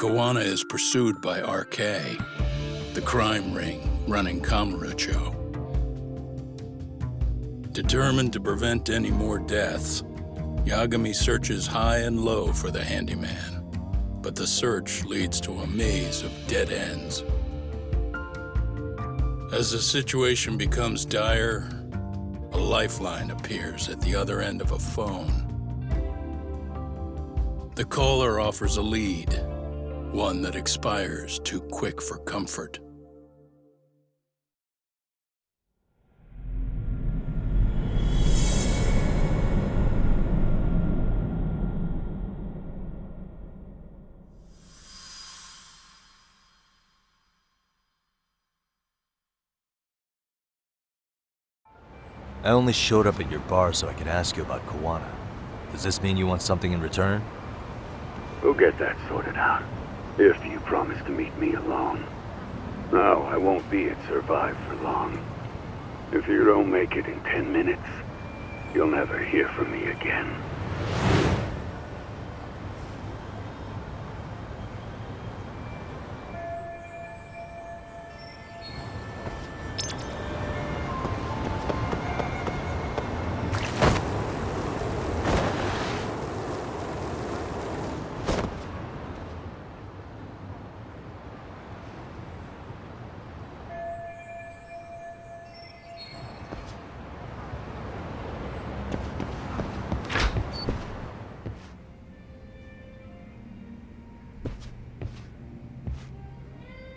Kuwana is pursued by RK, the crime ring running Kamurocho. Determined to prevent any more deaths, Yagami searches high and low for the handyman, but the search leads to a maze of dead ends. As the situation becomes dire, a lifeline appears at the other end of a phone. The caller offers a lead, one that expires too quick for comfort. I only showed up at your bar so I could ask you about Kuwana. Does this mean you want something in return? We'll get that sorted out, if you promise to meet me alone. No, I won't be at Survive for long. If you don't make it in 10 minutes, you'll never hear from me again.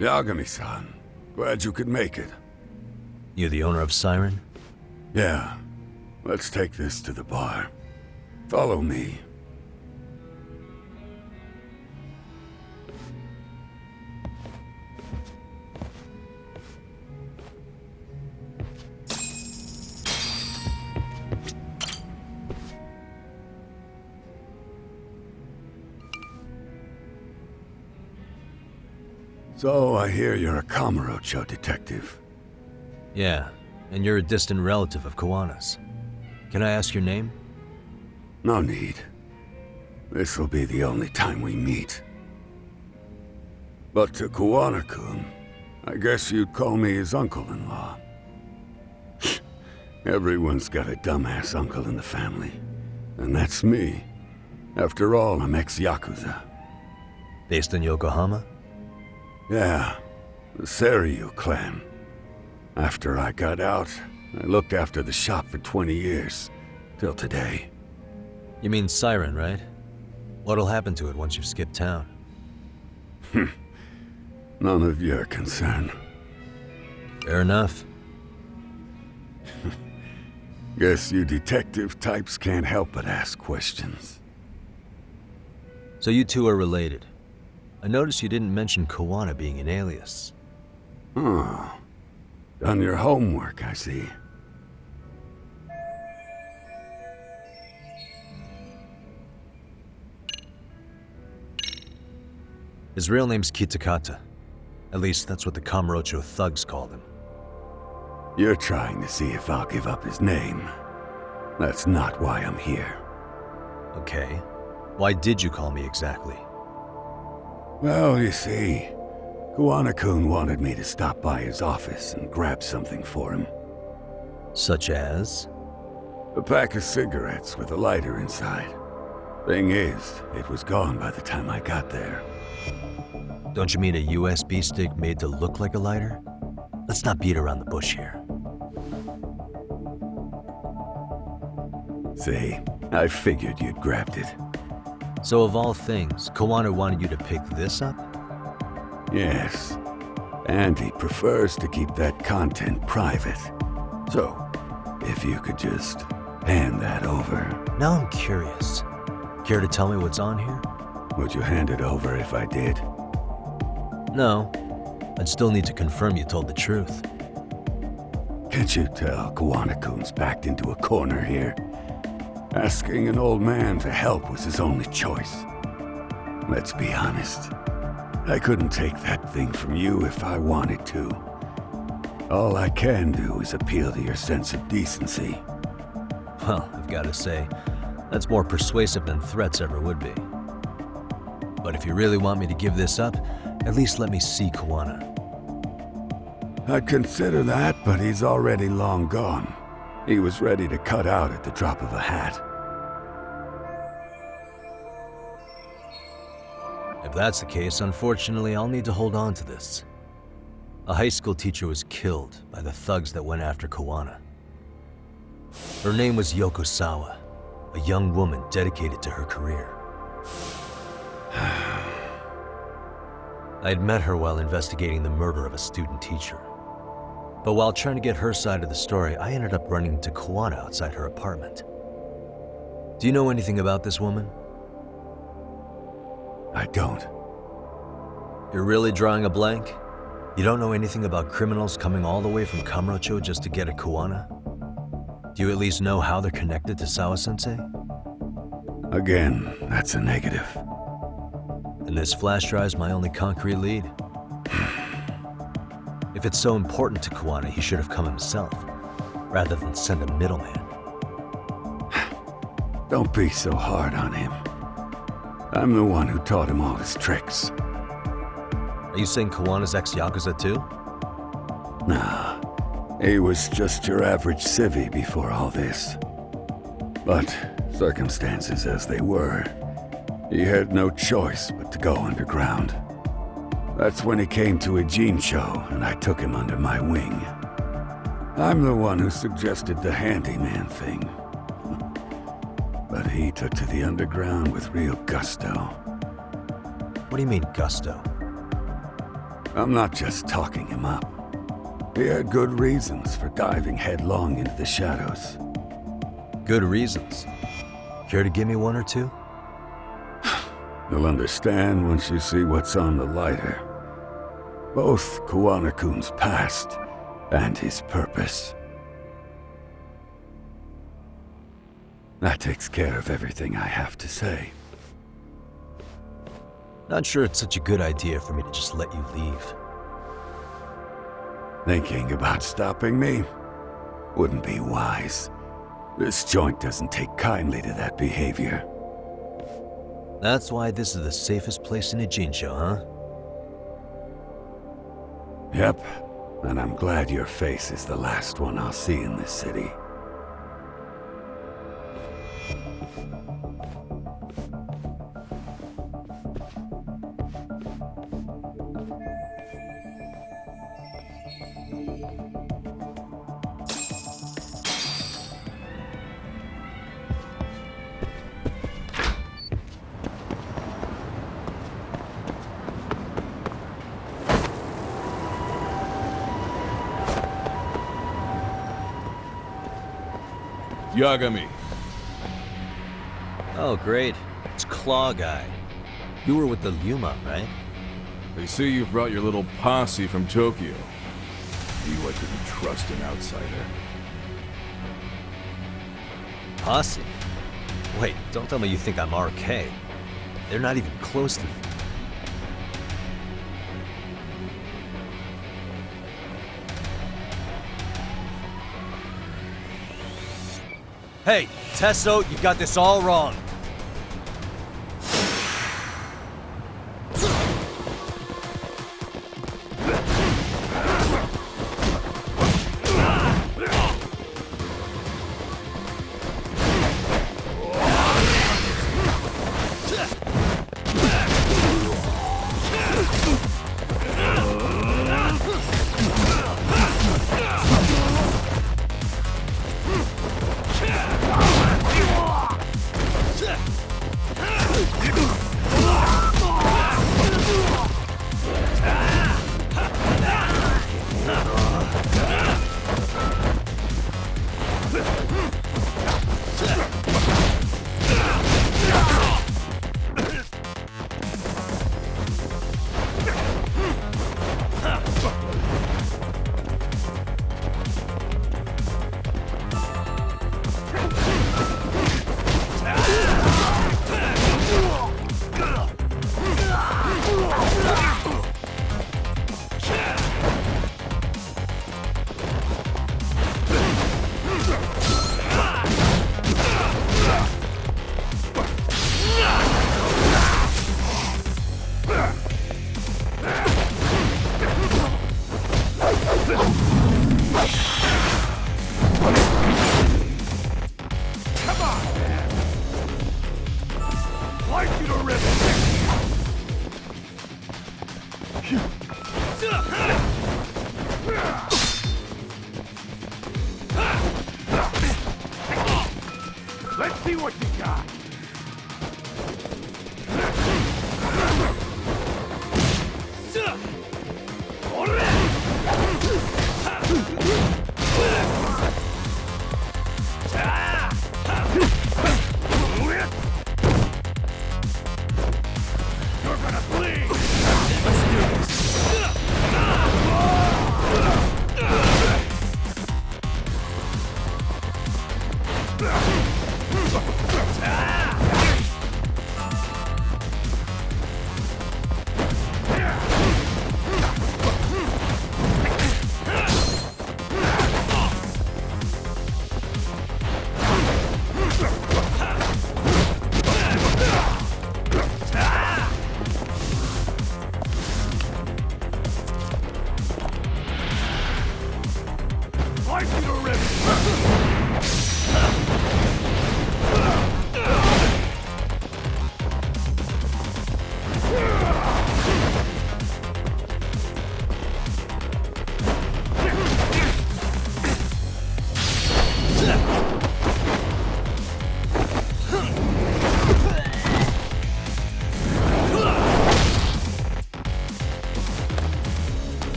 Yagami-san, glad you could make it. You the owner of Siren? Yeah. Let's take this to the bar. Follow me. So, I hear you're a Kamurocho detective. Yeah, and you're a distant relative of Kuwana's. Can I ask your name? No need. This'll be the only time we meet. But to Kuwana-kun, I guess you'd call me his uncle-in-law. Everyone's got a dumbass uncle in the family. And that's me. After all, I'm ex-Yakuza. Based in Yokohama? Yeah, the Seiryu clan. After I got out, I looked after the shop for 20 years. Till today. You mean Siren, right? What'll happen to it once you've skipped town? None of your concern. Fair enough. Guess you detective types can't help but ask questions. So you two are related. I noticed you didn't mention Kuwana being an alias. Oh. Done your homework, I see. His real name's Kitakata. At least that's what the Kamurocho thugs called him. You're trying to see if I'll give up his name. That's not why I'm here. Okay. Why did you call me exactly? Well, you see, Kuwana-kun wanted me to stop by his office and grab something for him. Such as? A pack of cigarettes with a lighter inside. Thing is, it was gone by the time I got there. Don't you mean a USB stick made to look like a lighter? Let's not beat around the bush here. See, I figured you'd grabbed it. So of all things, Kuwana wanted you to pick this up? Yes. And he prefers to keep that content private. So, if you could just hand that over. Now I'm curious. Care to tell me what's on here? Would you hand it over if I did? No. I'd still need to confirm you told the truth. Can't you tell Kuwana-kun's backed into a corner here? Asking an old man to help was his only choice. Let's be honest. I couldn't take that thing from you if I wanted to. All I can do is appeal to your sense of decency. Well, I've got to say, that's more persuasive than threats ever would be. But if you really want me to give this up, at least let me see Kuwana. I'd consider that, but he's already long gone. He was ready to cut out at the drop of a hat. If that's the case, unfortunately, I'll need to hold on to this. A high school teacher was killed by the thugs that went after Kuwana. Her name was Yokosawa, a young woman dedicated to her career. I'd met her while investigating the murder of a student teacher. But while trying to get her side of the story, I ended up running into Kuwana outside her apartment. Do you know anything about this woman? I don't. You're really drawing a blank? You don't know anything about criminals coming all the way from Kamurocho just to get at Kuwana? Do you at least know how they're connected to Sawa-sensei? Again, that's a negative. And this flash drive's my only concrete lead. If it's so important to Kuwana, he should have come himself, rather than send a middleman. Don't be so hard on him. I'm the one who taught him all his tricks. Are you saying Kuwana's ex-Yakuza too? Nah, he was just your average civvy before all this. But circumstances as they were, he had no choice but to go underground. That's when he came to a Jinsho, and I took him under my wing. I'm the one who suggested the handyman thing. But he took to the underground with real gusto. What do you mean, gusto? I'm not just talking him up. He had good reasons for diving headlong into the shadows. Good reasons. Care to give me one or two? You'll understand once you see what's on the lighter. Both Kuwana-kun's past and his purpose. That takes care of everything I have to say. Not sure it's such a good idea for me to just let you leave. Thinking about stopping me wouldn't be wise. This joint doesn't take kindly to that behavior. That's why this is the safest place in a Jinsho, huh? Yep, and I'm glad your face is the last one I'll see in this city. Yagami. Oh, great. It's Claw Guy. You were with the Yuma, right? They say you've brought your little posse from Tokyo. You I couldn't trust an outsider. Posse? Wait, don't tell me you think I'm RK. They're not even close to me. Hey, Tesso, you got this all wrong. See what you got! You're gonna bleed! Let's do this!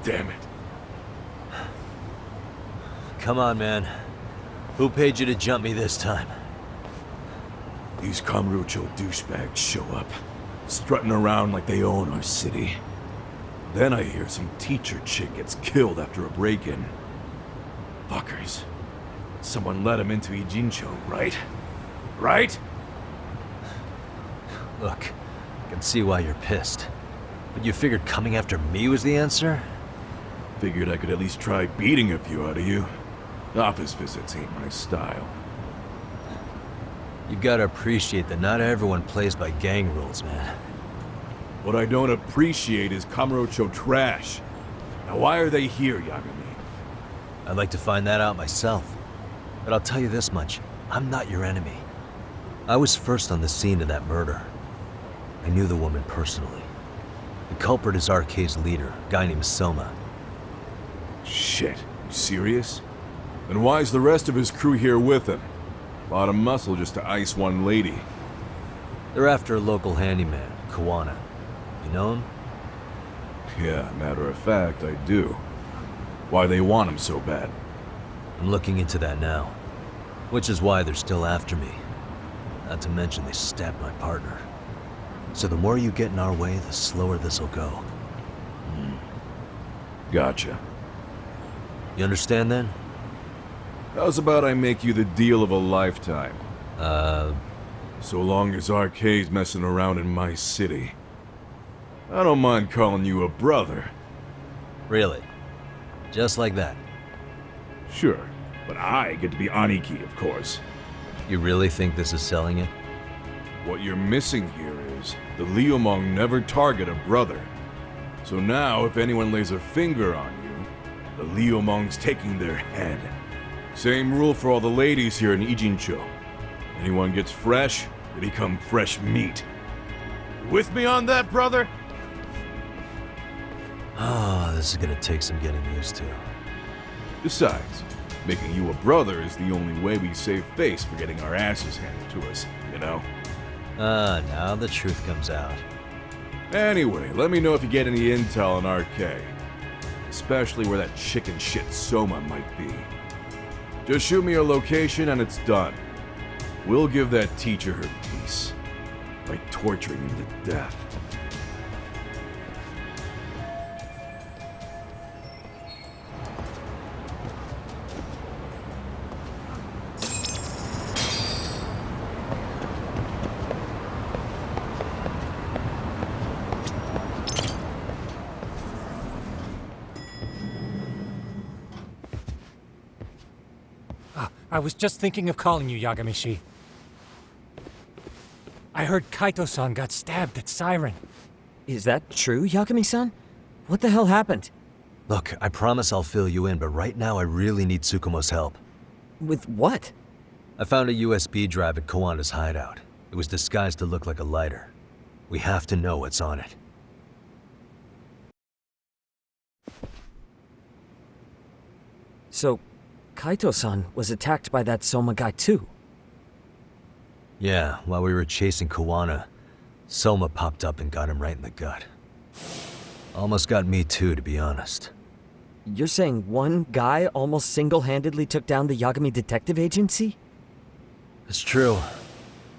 Damn it. Come on, man. Who paid you to jump me this time? These Kamurocho douchebags show up, strutting around like they own our city. Then I hear some teacher chick gets killed after a break-in. Fuckers. Someone let him into Ijincho, right? Right? Look, I can see why you're pissed. But you figured coming after me was the answer? Figured I could at least try beating a few out of you. Office visits ain't my style. You gotta appreciate that not everyone plays by gang rules, man. What I don't appreciate is Kamurocho trash. Now why are they here, Yagami? I'd like to find that out myself. But I'll tell you this much, I'm not your enemy. I was first on the scene of that murder. I knew the woman personally. The culprit is RK's leader, a guy named Soma. Shit, you serious? Then why's the rest of his crew here with him? Lot of muscle just to ice one lady. They're after a local handyman, Kuwana. You know him? Yeah, matter of fact, I do. Why they want him so bad? I'm looking into that now. Which is why they're still after me. Not to mention they stabbed my partner. So the more you get in our way, the slower this'll go. Gotcha. You understand then? How's about I make you the deal of a lifetime? So long as Arcade's messing around in my city. I don't mind calling you a brother. Really? Just like that? Sure, but I get to be Aniki, of course. You really think this is selling it? What you're missing here is the Liumong never target a brother. So now, if anyone lays a finger on you, the Liumong's taking their head. Same rule for all the ladies here in Ijincho. Anyone gets fresh, they become fresh meat. You with me on that, brother? Ah, this is gonna take some getting used to. Besides, making you a brother is the only way we save face for getting our asses handed to us, you know? Ah, now the truth comes out. Anyway, let me know if you get any intel on RK. Especially where that chicken shit Soma might be. Just shoot me your location and it's done. We'll give that teacher her peace. By torturing him to death. I was just thinking of calling you, Yagami-shi. I heard Kaito-san got stabbed at Siren. Is that true, Yagami-san? What the hell happened? Look, I promise I'll fill you in, but right now I really need Tsukumo's help. With what? I found a USB drive at Kuwana's hideout. It was disguised to look like a lighter. We have to know what's on it. So, Kaito-san was attacked by that Soma guy too? Yeah, while we were chasing Kuwana, Soma popped up and got him right in the gut. Almost got me too, to be honest. You're saying one guy almost single-handedly took down the Yagami detective agency? It's true.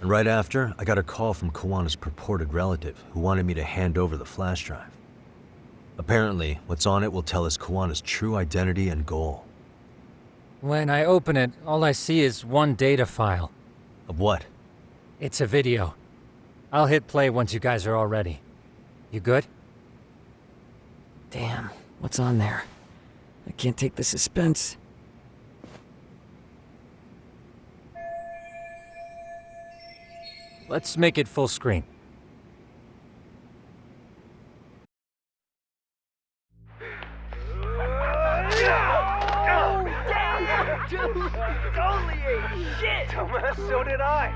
And right after, I got a call from Kuwana's purported relative who wanted me to hand over the flash drive. Apparently, what's on it will tell us Kuwana's true identity and goal. When I open it, all I see is one data file. Of what? It's a video. I'll hit play once you guys are all ready. You good? Damn, what's on there? I can't take the suspense. Let's make it full screen. Dude, totally ate shit! Dumbass, so did I.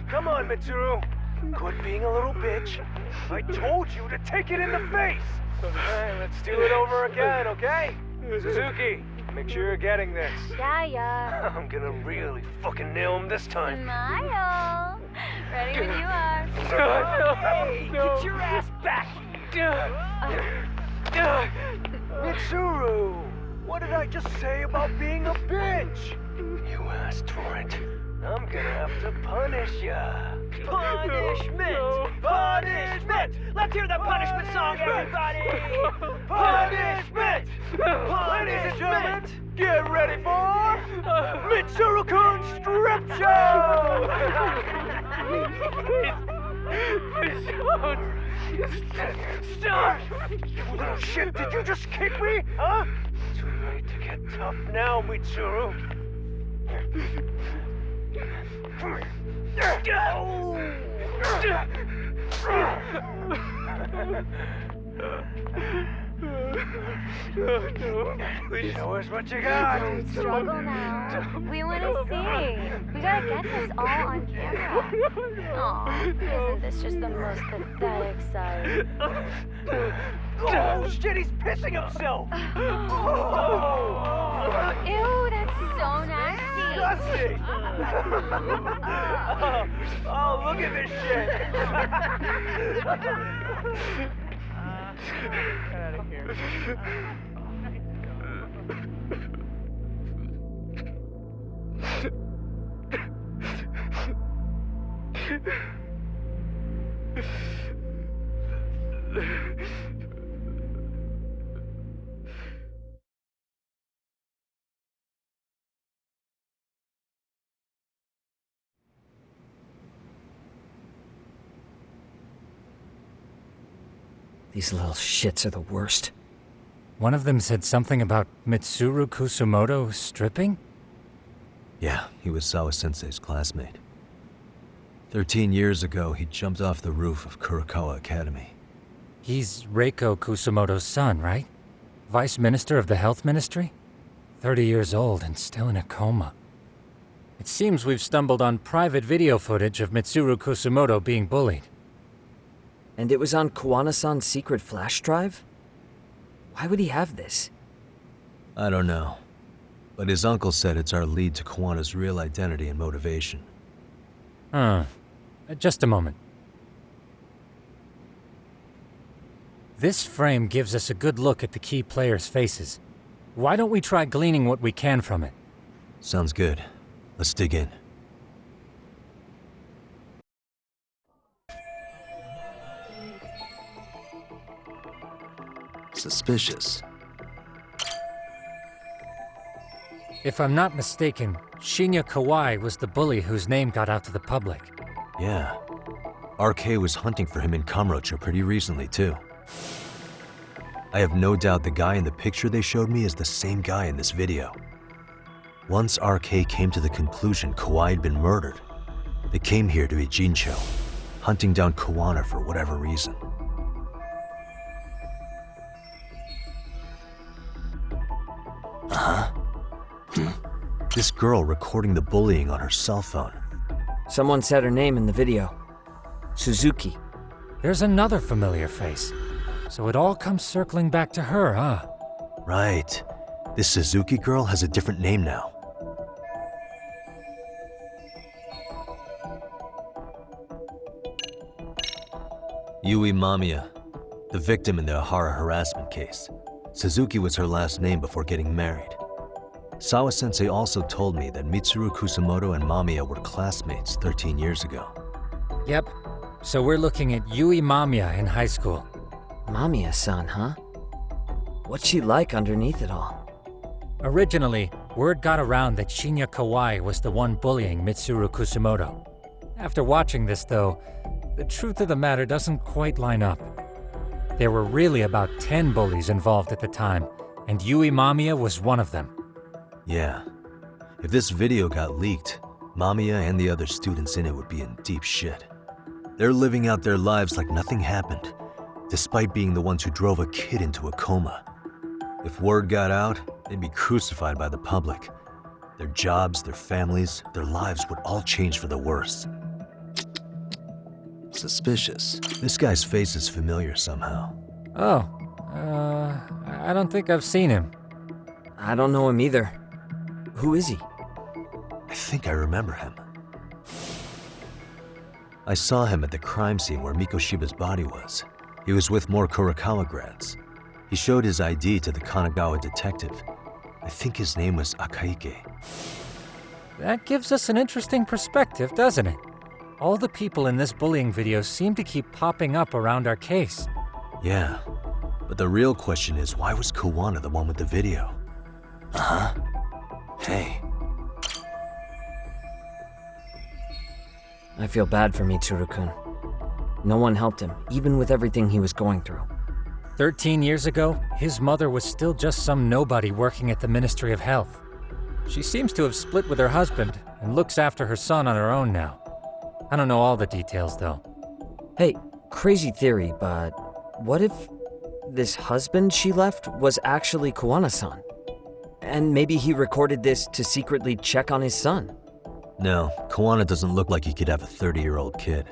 Come on, Mitsuru. Quit being a little bitch. I told you to take it in the face! Alright, let's do it over again, okay? Suzuki, make sure you're getting this. Yeah. I'm gonna really fucking nail him this time. Smile. Ready when you are. Hey, get your ass back! Mitsuru! What did I just say about being a bitch? You asked for it. I'm gonna have to punish ya. Punishment! Punishment! Let's hear the punishment song, everybody! Punishment! Ladies and gentlemen, get ready for Mitsuru-kun Strip Show! Stop! You little shit, did you just kick me? Huh? Too late to get tough now, Mitsuru. Come here. Show us what you got. Don't struggle now. We want to see. We gotta get this all on camera. Aw, isn't this just the most pathetic sight? Oh shit, he's pissing himself! Ew, that's so nasty. Disgusting! Oh, look at this shit! Get out of here. These little shits are the worst. One of them said something about Mitsuru Kusumoto stripping? Yeah, he was Sawa-sensei's classmate. 13 years ago, he jumped off the roof of Kurokawa Academy. He's Reiko Kusumoto's son, right? Vice Minister of the Health Ministry? 30 years old and still in a coma. It seems we've stumbled on private video footage of Mitsuru Kusumoto being bullied. And it was on Kuwana-san's secret flash drive? Why would he have this? I don't know. But his uncle said it's our lead to Kuwana's real identity and motivation. Just a moment. This frame gives us a good look at the key players' faces. Why don't we try gleaning what we can from it? Sounds good. Let's dig in. Suspicious. If I'm not mistaken, Shinya Kawai was the bully whose name got out to the public. Yeah. RK was hunting for him in Kamurocho pretty recently, too. I have no doubt the guy in the picture they showed me is the same guy in this video. Once RK came to the conclusion Kawai had been murdered, they came here to Ijincho, hunting down Kuwana for whatever reason. This girl recording the bullying on her cell phone. Someone said her name in the video. Suzuki. There's another familiar face. So it all comes circling back to her, huh? Right. This Suzuki girl has a different name now. Yui Mamiya, the victim in the Ahara harassment case. Suzuki was her last name before getting married. Sawa-sensei also told me that Mitsuru Kusumoto and Mamiya were classmates 13 years ago. Yep. So we're looking at Yui Mamiya in high school. Mamiya-san, huh? What's she like underneath it all? Originally, word got around that Shinya Kawai was the one bullying Mitsuru Kusumoto. After watching this, though, the truth of the matter doesn't quite line up. There were really about 10 bullies involved at the time, and Yui Mamiya was one of them. Yeah. If this video got leaked, Mamiya and the other students in it would be in deep shit. They're living out their lives like nothing happened, despite being the ones who drove a kid into a coma. If word got out, they'd be crucified by the public. Their jobs, their families, their lives would all change for the worse. Suspicious. This guy's face is familiar somehow. Oh, I don't think I've seen him. I don't know him either. Who is he? I think I remember him. I saw him at the crime scene where Mikoshiba's body was. He was with more Kurokawa grads. He showed his ID to the Kanagawa detective. I think his name was Akaike. That gives us an interesting perspective, doesn't it? All the people in this bullying video seem to keep popping up around our case. Yeah, but the real question is, why was Kuwana the one with the video? Hey. I feel bad for Mitsuru-kun. No one helped him, even with everything he was going through. 13 years ago, his mother was still just some nobody working at the Ministry of Health. She seems to have split with her husband and looks after her son on her own now. I don't know all the details, though. Hey, crazy theory, but what if this husband she left was actually Kuwana-san? And maybe he recorded this to secretly check on his son? No, Kuwana doesn't look like he could have a 30-year-old kid.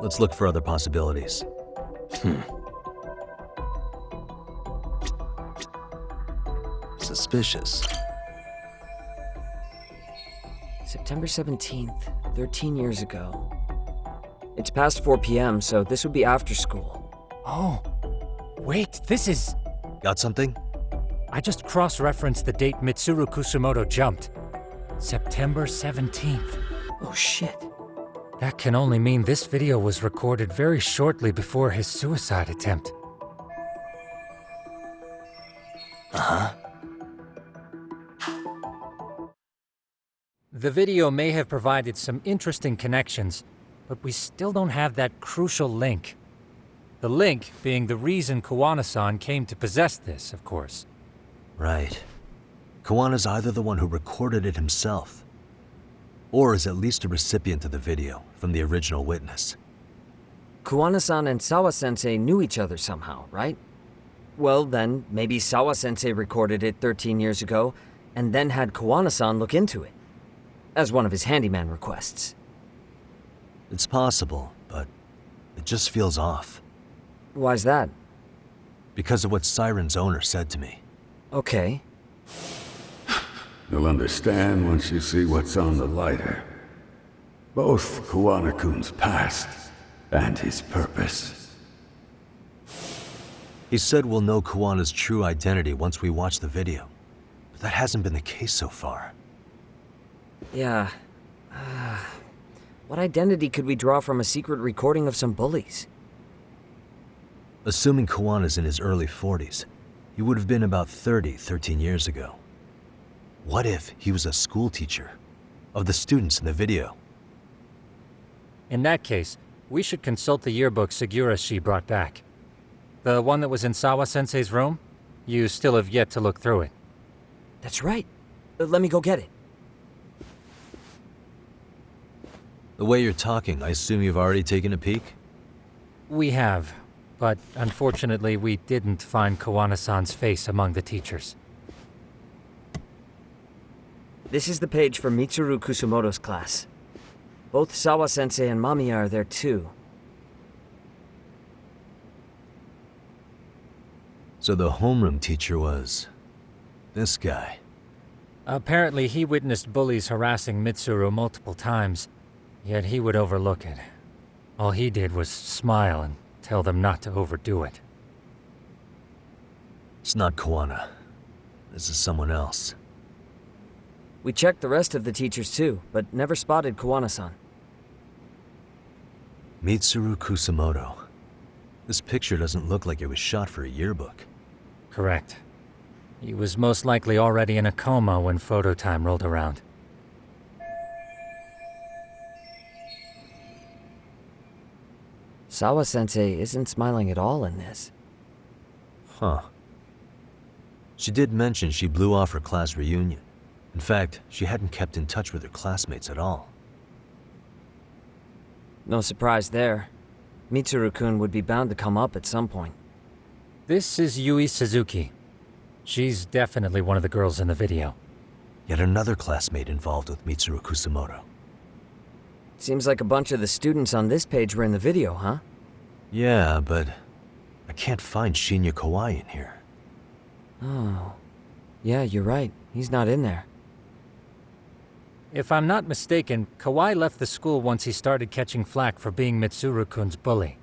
Let's look for other possibilities. Suspicious. September 17th, 13 years ago. It's past 4 p.m., so this would be after school. Oh, wait, this is... Got something? I just cross-referenced the date Mitsuru Kusumoto jumped. September 17th. Oh shit. That can only mean this video was recorded very shortly before his suicide attempt. The video may have provided some interesting connections, but we still don't have that crucial link. The link being the reason Kuwana-san came to possess this, of course. Right. Kuwana's either the one who recorded it himself, or is at least a recipient of the video from the original witness. Kuwana-san and Sawa-sensei knew each other somehow, right? Well, then, maybe Sawa-sensei recorded it 13 years ago, and then had Kuwana-san look into it, as one of his handyman requests. It's possible, but it just feels off. Why's that? Because of what Siren's owner said to me. Okay. You'll understand once you see what's on the lighter. Both Kuwana-kun's past and his purpose. He said we'll know Kuwana's true identity once we watch the video. But that hasn't been the case so far. Yeah. What identity could we draw from a secret recording of some bullies? Assuming Kuwana's in his early 40s, he would have been about 30 13 years ago. What if he was a school teacher of the students in the video? In that case, we should consult the yearbook Sugiura she brought back. The one that was in Sawa-sensei's room? You still have yet to look through it. That's right. Let me go get it. The way you're talking, I assume you've already taken a peek? We have, but unfortunately we didn't find Kuwana-san's face among the teachers. This is the page for Mitsuru Kusumoto's class. Both Sawa-sensei and Mamiya are there too. So the homeroom teacher was this guy. Apparently he witnessed bullies harassing Mitsuru multiple times, yet he would overlook it. All he did was smile and tell them not to overdo it. It's not Kuwana. This is someone else. We checked the rest of the teachers too, but never spotted Kuwana-san. Mitsuru Kusumoto. This picture doesn't look like it was shot for a yearbook. Correct. He was most likely already in a coma when photo time rolled around. Sawa-sensei isn't smiling at all in this. Huh. She did mention she blew off her class reunion. In fact, she hadn't kept in touch with her classmates at all. No surprise there. Mitsuru-kun would be bound to come up at some point. This is Yui Suzuki. She's definitely one of the girls in the video. Yet another classmate involved with Mitsuru Kusumoto. Seems like a bunch of the students on this page were in the video, huh? Yeah, but I can't find Shinya Kawai in here. Oh. Yeah, you're right. He's not in there. If I'm not mistaken, Kawai left the school once he started catching flack for being Mitsuru-kun's bully.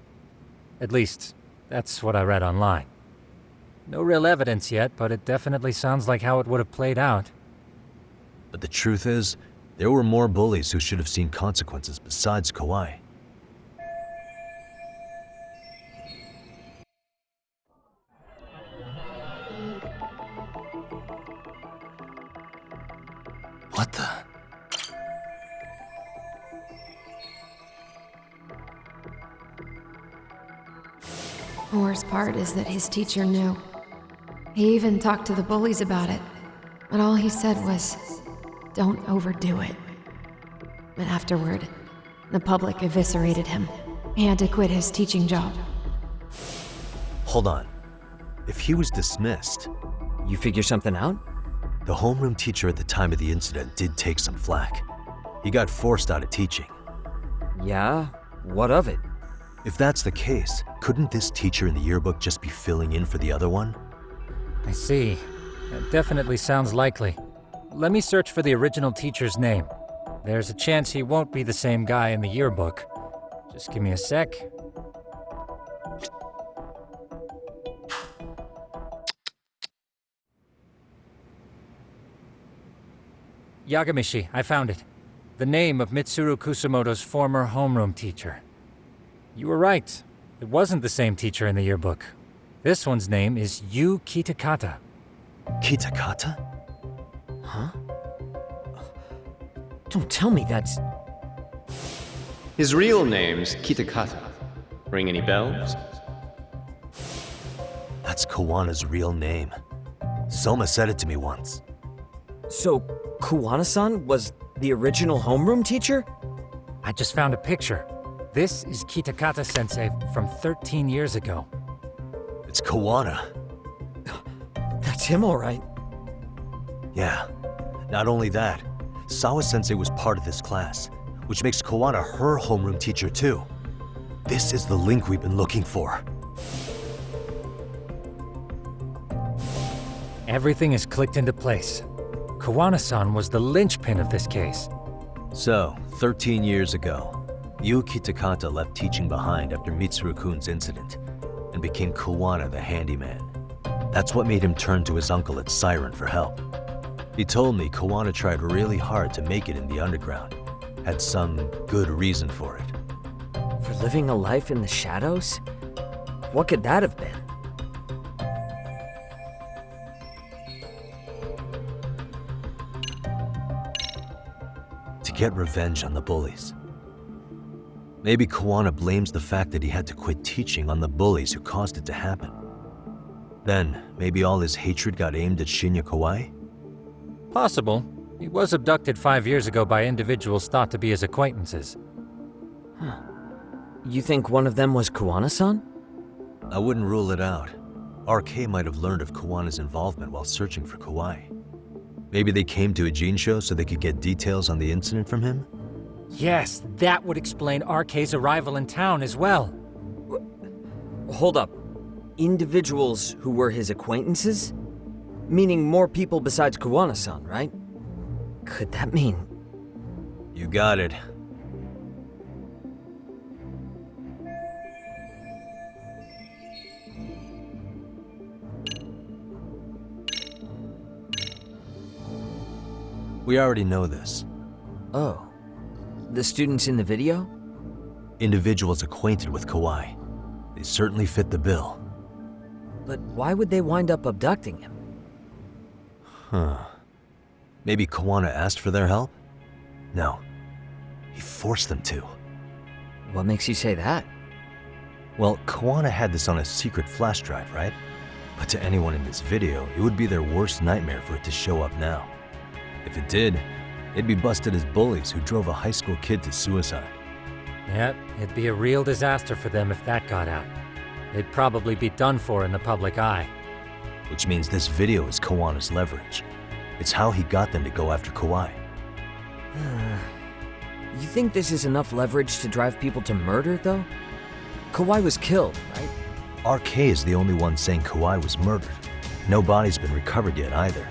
At least, that's what I read online. No real evidence yet, but it definitely sounds like how it would have played out. But the truth is, there were more bullies who should have seen consequences besides Kawai. What the? The worst part is that his teacher knew. He even talked to the bullies about it, but all he said was, "Don't overdo it." But afterward, the public eviscerated him. He had to quit his teaching job. Hold on. If he was dismissed, You figure something out? the homeroom teacher at the time of the incident did take some flack. He got forced out of teaching. Yeah? What of it? If that's the case, couldn't this teacher in the yearbook just be filling in for the other one? I see. That definitely sounds likely. Let me search for the original teacher's name. There's a chance he won't be the same guy in the yearbook. Just give me a sec. Yagami, I found it. The name of Mitsuru Kusumoto's former homeroom teacher. You were right. It wasn't the same teacher in the yearbook. This one's name is Yu Kitakata. Kitakata? Huh? Don't tell me that's... His real name's Kitakata. Ring any bells? That's Kuwana's real name. Soma said it to me once. So, Kuwana-san was the original homeroom teacher? I just found a picture. This is Kitakata-sensei from 13 years ago. It's Kuwana. That's him, all right. Yeah. Not only that, Sawa-sensei was part of this class, which makes Kuwana her homeroom teacher too. This is the link we've been looking for. Everything is clicked into place. Kuwana-san was the linchpin of this case. So, 13 years ago, Yu Kitakata left teaching behind after Mitsuru-kun's incident and became Kuwana the handyman. That's what made him turn to his uncle at Siren for help. He told me Kuwana tried really hard to make it in the underground. Had some good reason for it. For living a life in the shadows? What could that have been? To get revenge on the bullies. Maybe Kuwana blames the fact that he had to quit teaching on the bullies who caused it to happen. Then, maybe all his hatred got aimed at Shinya Kawai? Possible. He was abducted 5 years ago by individuals thought to be his acquaintances. Huh. You think one of them was Kuwana-san? I wouldn't rule it out. RK might have learned of Kuwana's involvement while searching for Kawai. Maybe they came to Ijincho so they could get details on the incident from him? Yes, that would explain RK's arrival in town as well. Hold up. Individuals who were his acquaintances? Meaning more people besides Kuwana-san, right? Could that mean... You got it. We already know this. Oh. The students in the video? Individuals acquainted with Kawai. They certainly fit the bill. But why would they wind up abducting him? Huh. Maybe Kuwana asked for their help? No. He forced them to. What makes you say that? Well, Kuwana had this on a secret flash drive, right? But to anyone in this video, it would be their worst nightmare for it to show up now. If it did, they'd be busted as bullies who drove a high school kid to suicide. Yep, it'd be a real disaster for them if that got out. They'd probably be done for in the public eye. Which means this video is Kawana's leverage. It's how he got them to go after Kawai. You think this is enough leverage to drive people to murder, though? Kawai was killed, right? RK is the only one saying Kawai was murdered. No body's been recovered yet either.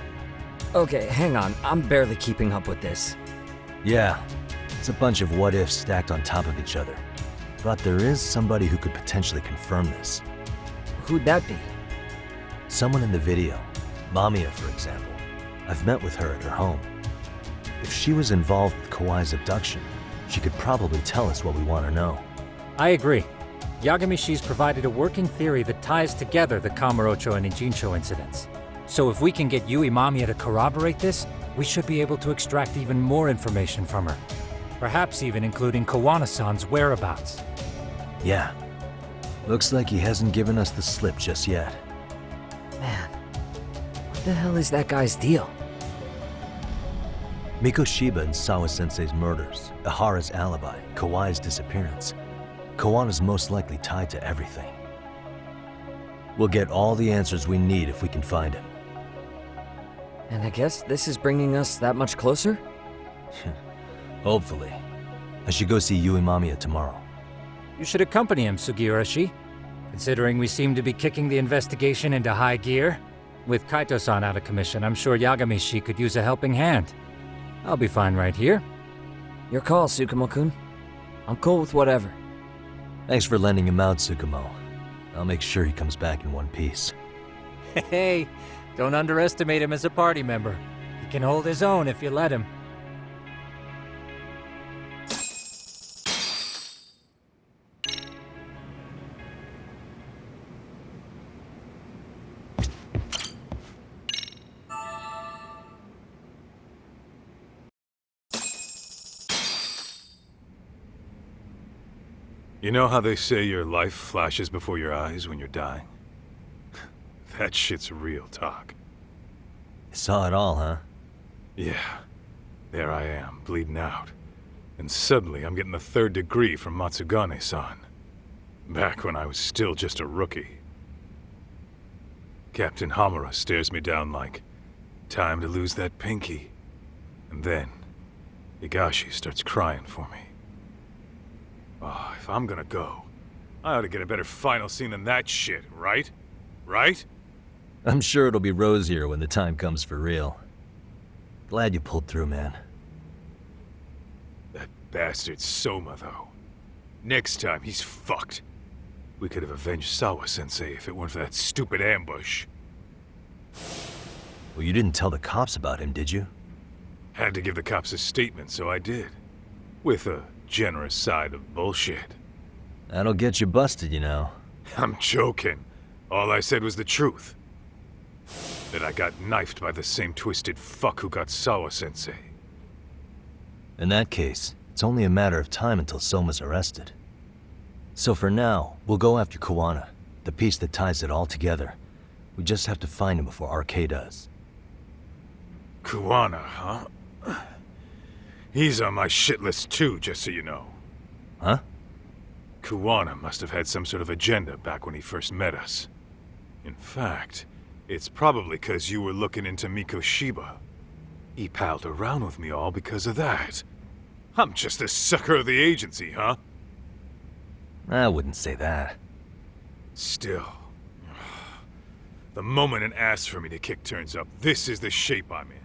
Okay, hang on. I'm barely keeping up with this. Yeah, it's a bunch of what-ifs stacked on top of each other. But there is somebody who could potentially confirm this. Who'd that be? Someone in the video. Mamiya, for example. I've met with her at her home. If she was involved with Kawai's abduction, she could probably tell us what we want to know. I agree. Yagami-shi's provided a working theory that ties together the Kamurocho and Ijincho incidents. So if we can get Yui Mamiya to corroborate this, we should be able to extract even more information from her. Perhaps even including Kuwana-san's whereabouts. Yeah. Looks like he hasn't given us the slip just yet. Man, what the hell is that guy's deal? Mikoshiba and Sawa-sensei's murders, Ihara's alibi, Kawai's disappearance. Kuwana's most likely tied to everything. We'll get all the answers we need if we can find him. And I guess this is bringing us that much closer? Hopefully. I should go see Yui Mamiya tomorrow. You should accompany him, Sugiura-shi. Considering we seem to be kicking the investigation into high gear. With Kaito-san out of commission, I'm sure Yagami-shi could use a helping hand. I'll be fine right here. Your call, Tsukumo-kun. I'm cool with whatever. Thanks for lending him out, Tsukumo. I'll make sure he comes back in one piece. Hey, don't underestimate him as a party member. He can hold his own if you let him. You know how they say your life flashes before your eyes when you're dying? That shit's real talk. You saw it all, huh? Yeah. There I am, bleeding out. And suddenly I'm getting the 3rd degree from Matsugane-san. Back when I was still just a rookie. Captain Hamura stares me down like, time to lose that pinky. And then, Higashi starts crying for me. Oh, if I'm gonna go, I ought to get a better final scene than that shit, right? Right? I'm sure it'll be rosier when the time comes for real. Glad you pulled through, man. That bastard Soma, though. Next time, he's fucked. We could have avenged Sawa-sensei if it weren't for that stupid ambush. Well, you didn't tell the cops about him, did you? Had to give the cops a statement, so I did. With a generous side of bullshit. That'll get you busted, you know. I'm joking. All I said was the truth. That I got knifed by the same twisted fuck who got Sawa-sensei. In that case, it's only a matter of time until Soma's arrested. So for now, we'll go after Kuwana, the piece that ties it all together. We just have to find him before RK does. Kuwana, huh? He's on my shit list too, just so you know. Huh? Kuwana must have had some sort of agenda back when he first met us. In fact, it's probably because you were looking into Mikoshiba. He palled around with me all because of that. I'm just a sucker of the agency, huh? I wouldn't say that. Still. The moment an ass for me to kick turns up, this is the shape I'm in.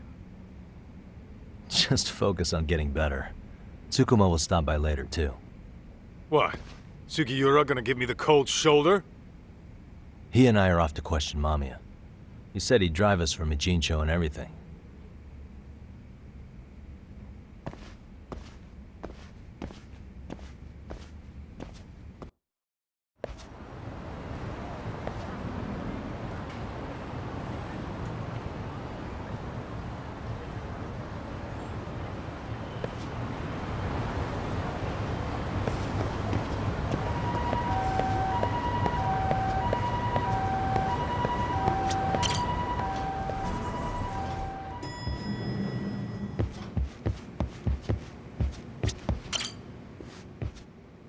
Just focus on getting better. Tsukumo will stop by later, too. What? Sugiura gonna give me the cold shoulder? He and I are off to question Mamiya. He said he'd drive us from Ijincho and everything.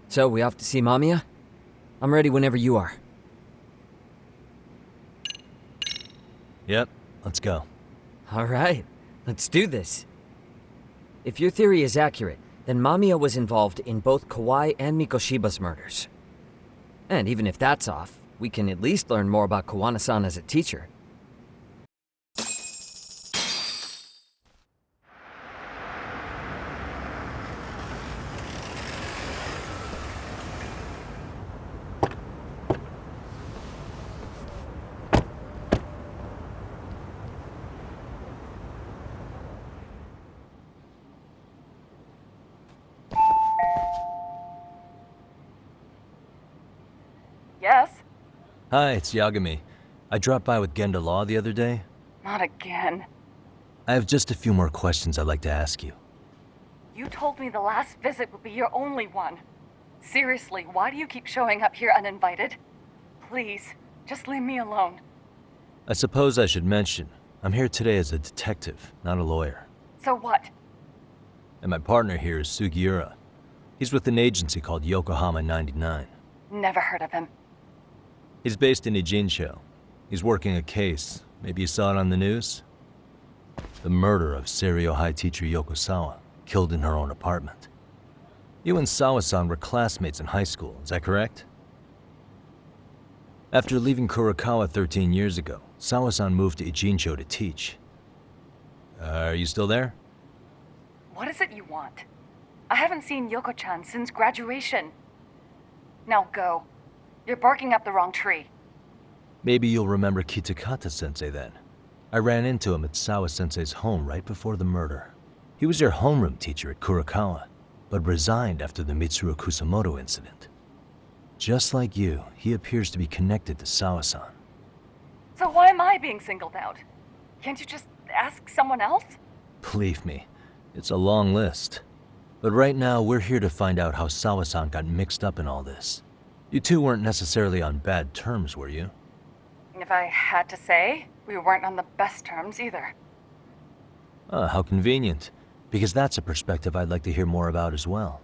So, we off to see Mamiya? I'm ready whenever you are. Yep, let's go. Alright, let's do this. If your theory is accurate, then Mamiya was involved in both Kawai and Mikoshiba's murders. And even if that's off, we can at least learn more about Kuwana-san as a teacher. Yes? Hi, it's Yagami. I dropped by with Genda Law the other day. Not again. I have just a few more questions I'd like to ask you. You told me the last visit would be your only one. Seriously, why do you keep showing up here uninvited? Please, just leave me alone. I suppose I should mention, I'm here today as a detective, not a lawyer. So what? And my partner here is Sugiura. He's with an agency called Yokohama 99. Never heard of him. He's based in Ijincho. He's working a case. Maybe you saw it on the news? The murder of Seiryo High teacher Yoko Sawa, killed in her own apartment. You and Sawa-san were classmates in high school, is that correct? After leaving Kurokawa 13 years ago, Sawa-san moved to Ijincho to teach. Are you still there? What is it you want? I haven't seen Yoko-chan since graduation. Now go. You're barking up the wrong tree. Maybe you'll remember Kitakata-sensei then. I ran into him at Sawa-sensei's home right before the murder. He was your homeroom teacher at Kurokawa, but resigned after the Mitsuru Kusamoto incident. Just like you, he appears to be connected to Sawa-san. So why am I being singled out? Can't you just ask someone else? Believe me, it's a long list. But right now, we're here to find out how Sawa-san got mixed up in all this. You two weren't necessarily on bad terms, were you? If I had to say, we weren't on the best terms either. How convenient. Because that's a perspective I'd like to hear more about as well.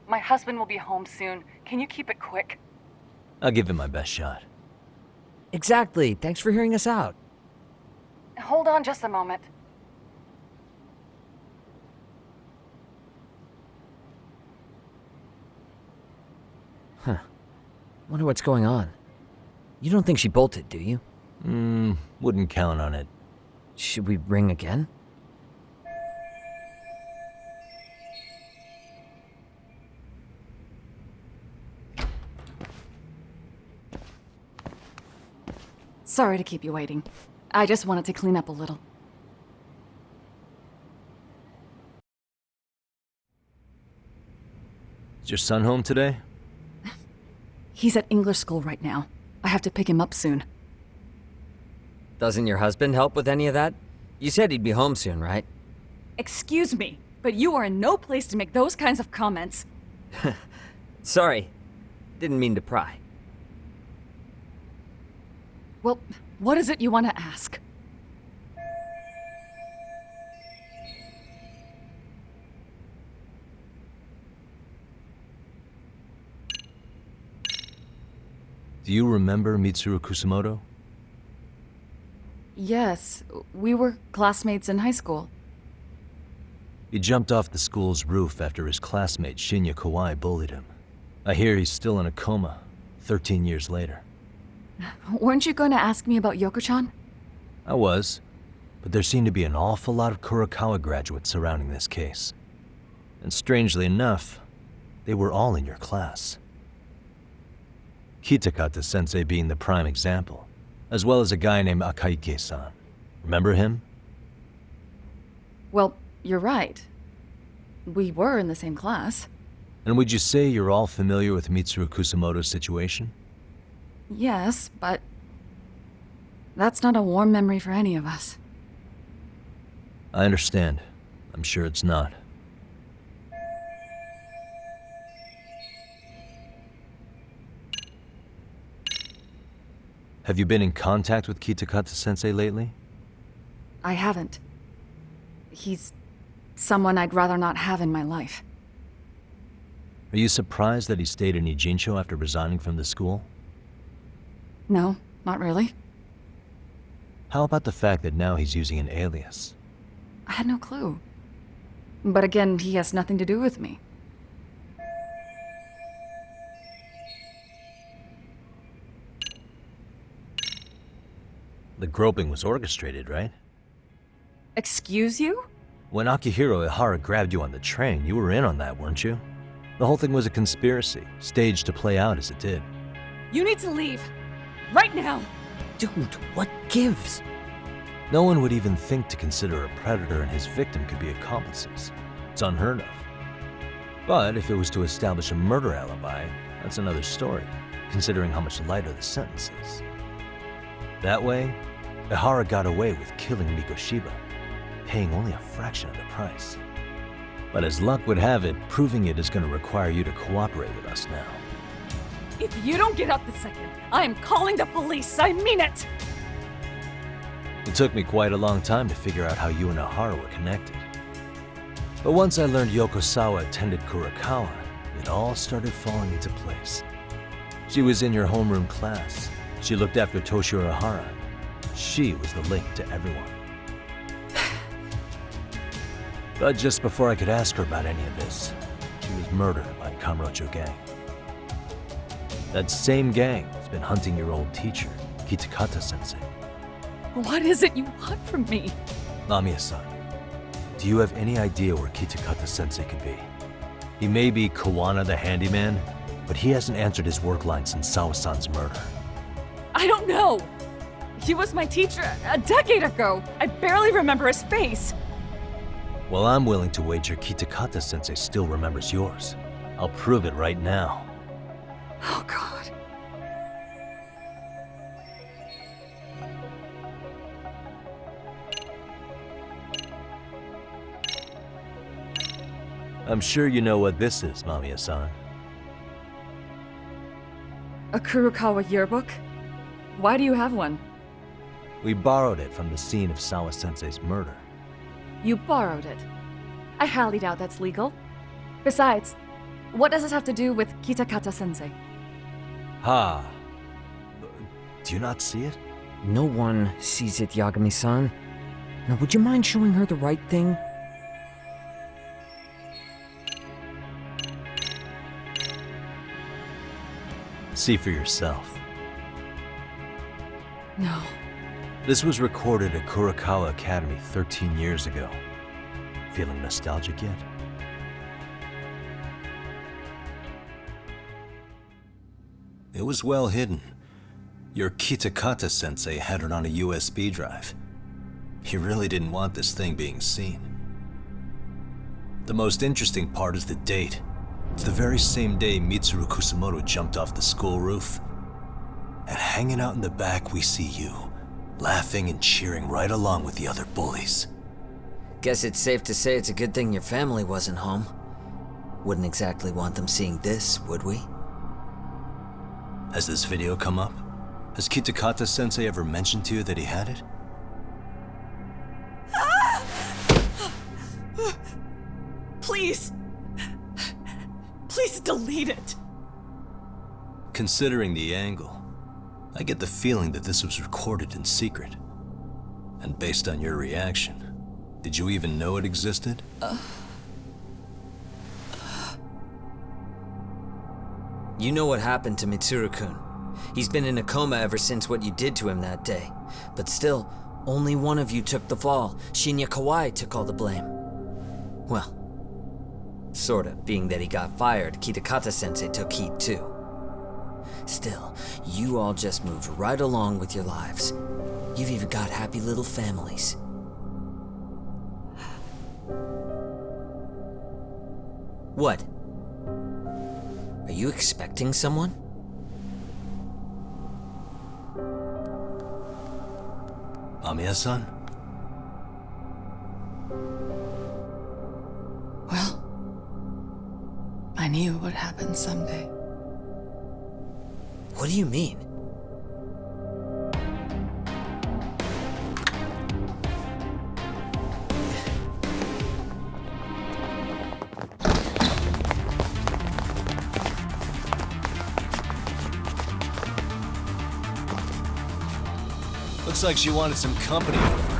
My husband will be home soon. Can you keep it quick? I'll give it my best shot. Exactly. Thanks for hearing us out. Hold on just a moment. Huh. Wonder what's going on. You don't think she bolted, do you? Wouldn't count on it. Should we ring again? Sorry to keep you waiting. I just wanted to clean up a little. Is your son home today? He's at English school right now. I have to pick him up soon. Doesn't your husband help with any of that? You said he'd be home soon, right? Excuse me, but you are in no place to make those kinds of comments. Sorry. Didn't mean to pry. Well, what is it you want to ask? Do you remember Mitsuru Kusumoto? Yes, we were classmates in high school. He jumped off the school's roof after his classmate Shinya Kawai bullied him. I hear he's still in a coma, 13 years later. Weren't you going to ask me about Yoko-chan? I was, but there seemed to be an awful lot of Kurokawa graduates surrounding this case. And strangely enough, they were all in your class. Kitakata-sensei being the prime example, as well as a guy named Akaike-san. Remember him? Well, you're right. We were in the same class. And would you say you're all familiar with Mitsuru Kusumoto's situation? Yes, but that's not a warm memory for any of us. I understand. I'm sure it's not. Have you been in contact with Kitakata-sensei lately? I haven't. He's someone I'd rather not have in my life. Are you surprised that he stayed in Ijincho after resigning from the school? No, not really. How about the fact that now he's using an alias? I had no clue. But again, he has nothing to do with me. The groping was orchestrated, right? Excuse you? When Akihiro Ihara grabbed you on the train, you were in on that, weren't you? The whole thing was a conspiracy, staged to play out as it did. You need to leave. Right now. Dude, what gives? No one would even think to consider a predator and his victim could be accomplices. It's unheard of. But if it was to establish a murder alibi, that's another story, considering how much lighter the sentence is. That way, Ihara got away with killing Mikoshiba, paying only a fraction of the price. But as luck would have it, proving it is going to require you to cooperate with us now. If you don't get up this second, I am calling the police. I mean it! It took me quite a long time to figure out how you and Ihara were connected. But once I learned Yokosawa attended Kurokawa, it all started falling into place. She was in your homeroom class. She looked after Toshiro Ihara. She was the link to everyone. But just before I could ask her about any of this, she was murdered by Kamurocho gang. That same gang has been hunting your old teacher, Kitakata-sensei. What is it you want from me? Mamiya-san, do you have any idea where Kitakata-sensei could be? He may be Kuwana the handyman, but he hasn't answered his work line since Sawa-san's murder. I don't know. He was my teacher a decade ago. I barely remember his face. Well, I'm willing to wager Kitakata-sensei still remembers yours. I'll prove it right now. Oh, God. I'm sure you know what this is, Mamiya-san. A Kurokawa yearbook? Why do you have one? We borrowed it from the scene of Sawa-sensei's murder. You borrowed it. I highly doubt that's legal. Besides, what does it have to do with Kitakata-sensei? Ha! Do you not see it? No one sees it, Yagami-san. Now, would you mind showing her the right thing? See for yourself. No. This was recorded at Kurakawa Academy 13 years ago. Feeling nostalgic yet? It was well hidden. Your Kitakata-sensei had it on a USB drive. He really didn't want this thing being seen. The most interesting part is the date. It's the very same day Mitsuru Kusumoto jumped off the school roof. And hanging out in the back, we see you, laughing and cheering right along with the other bullies. Guess it's safe to say it's a good thing your family wasn't home. Wouldn't exactly want them seeing this, would we? Has this video come up? Has Kitakata-sensei ever mentioned to you that he had it? Please! Please delete it! Considering the angle, I get the feeling that this was recorded in secret. And based on your reaction, did you even know it existed? You know what happened to Mitsuru-kun. He's been in a coma ever since what you did to him that day. But still, only one of you took the fall. Shinya Kawai took all the blame. Well, sorta, being that he got fired, Kitakata-sensei took heat too. Still, you all just moved right along with your lives. You've even got happy little families. What? Are you expecting someone? Mamiya-san? Well, I knew it would happen someday. What do you mean? Looks like she wanted some company over.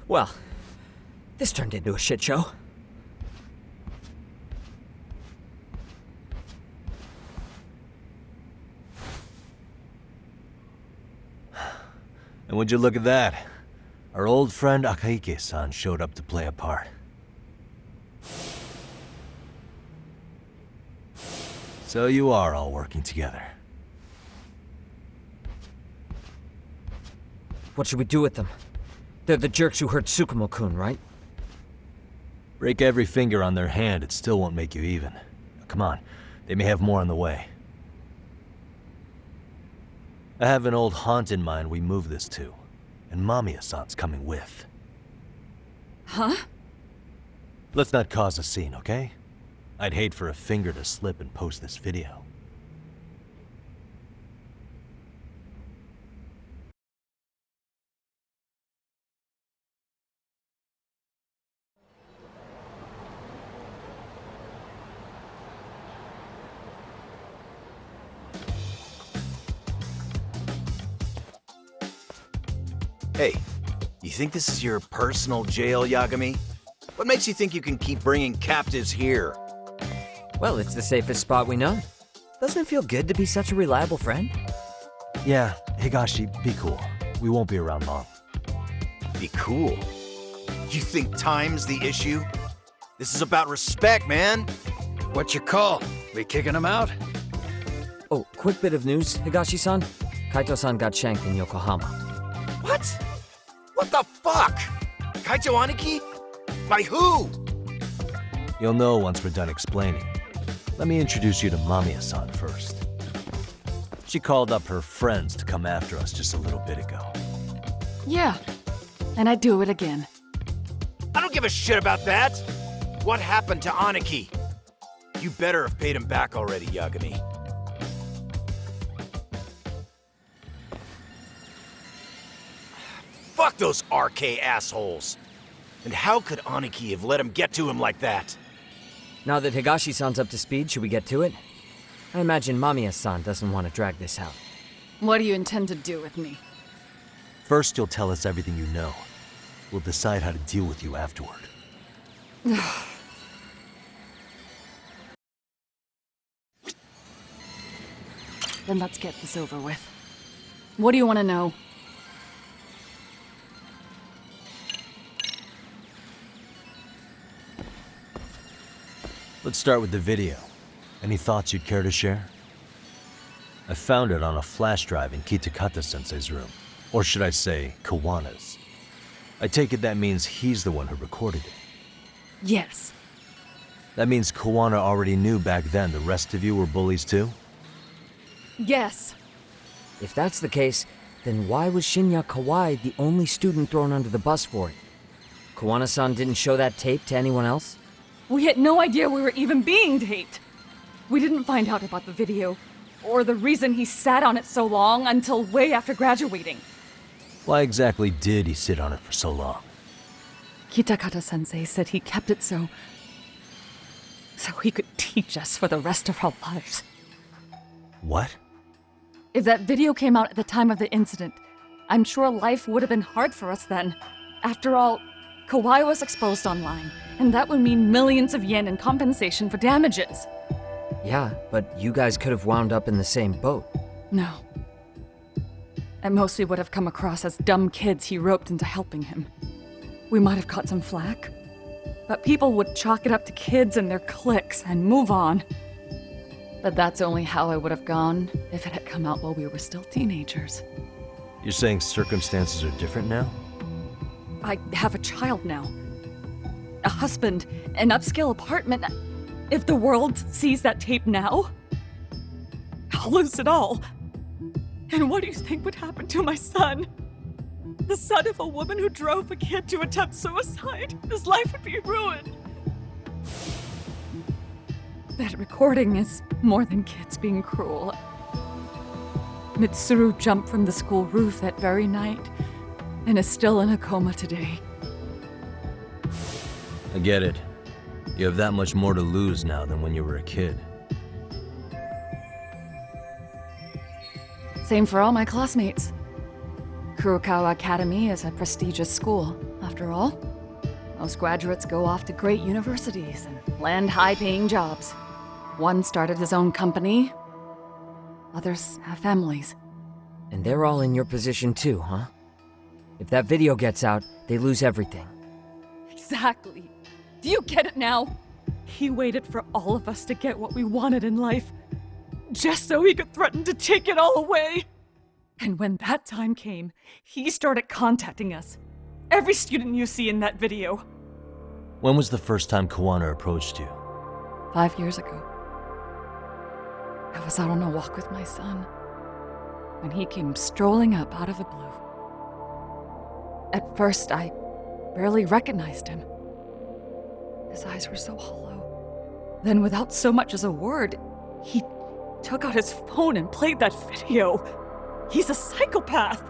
Well, this turned into a shit show. And would you look at that? Our old friend Akahike-san showed up to play a part. So you are all working together. What should we do with them? They're the jerks who hurt Tsukumo-kun, right? Break every finger on their hand, it still won't make you even. Come on, they may have more on the way. I have an old haunt in mind we move this to, and Mamiya-san's coming with. Huh? Let's not cause a scene, okay? I'd hate for a finger to slip and post this video. Hey, you think this is your personal jail, Yagami? What makes you think you can keep bringing captives here? Well, it's the safest spot we know. Doesn't it feel good to be such a reliable friend? Yeah, Higashi, be cool. We won't be around long. Be cool? You think time's the issue? This is about respect, man. What's your call? We kicking him out? Oh, quick bit of news, Higashi-san. Kaito-san got shanked in Yokohama. What? What the fuck? Kaito Aniki? By who? You'll know once we're done explaining. Let me introduce you to Mamiya-san first. She called up her friends to come after us just a little bit ago. Yeah, and I'd do it again. I don't give a shit about that. What happened to Aniki? You better have paid him back already, Yagami. Fuck those RK assholes. And how could Aniki have let him get to him like that? Now that Higashi-san's up to speed, should we get to it? I imagine Mamiya-san doesn't want to drag this out. What do you intend to do with me? First, you'll tell us everything you know. We'll decide how to deal with you afterward. Then let's get this over with. What do you want to know? Let's start with the video. Any thoughts you'd care to share? I found it on a flash drive in Kitakata-sensei's room. Or should I say, Kuwana's. I take it that means he's the one who recorded it. Yes. That means Kuwana already knew back then the rest of you were bullies too? Yes. If that's the case, then why was Shinya Kawai the only student thrown under the bus for it? Kuwana-san didn't show that tape to anyone else? We had no idea we were even being taped. We didn't find out about the video, or the reason he sat on it so long until way after graduating. Why exactly did he sit on it for so long? Kitakata-sensei said he kept it so he could teach us for the rest of our lives. What? If that video came out at the time of the incident, I'm sure life would have been hard for us then. After all, Kawai was exposed online, and that would mean millions of yen in compensation for damages. Yeah, but you guys could have wound up in the same boat. No. At most we would have come across as dumb kids he roped into helping him. We might have caught some flack, but people would chalk it up to kids and their cliques and move on. But that's only how I would have gone if it had come out while we were still teenagers. You're saying circumstances are different now? I have a child now. A husband, an upscale apartment. If the world sees that tape now, I'll lose it all. And what do you think would happen to my son? The son of a woman who drove a kid to attempt suicide. His life would be ruined. That recording is more than kids being cruel. Mitsuru jumped from the school roof that very night and is still in a coma today. I get it. You have that much more to lose now than when you were a kid. Same for all my classmates. Kurokawa Academy is a prestigious school, after all. Most graduates go off to great universities and land high-paying jobs. One started his own company. Others have families. And they're all in your position too, huh? If that video gets out, they lose everything. Exactly. Do you get it now? He waited for all of us to get what we wanted in life, just so he could threaten to take it all away. And when that time came, he started contacting us. Every student you see in that video. When was the first time Kuwana approached you? 5 years ago. I was out on a walk with my son when he came strolling up out of the blue. At first, I barely recognized him. His eyes were so hollow. Then, without so much as a word, he took out his phone and played that video. He's a psychopath!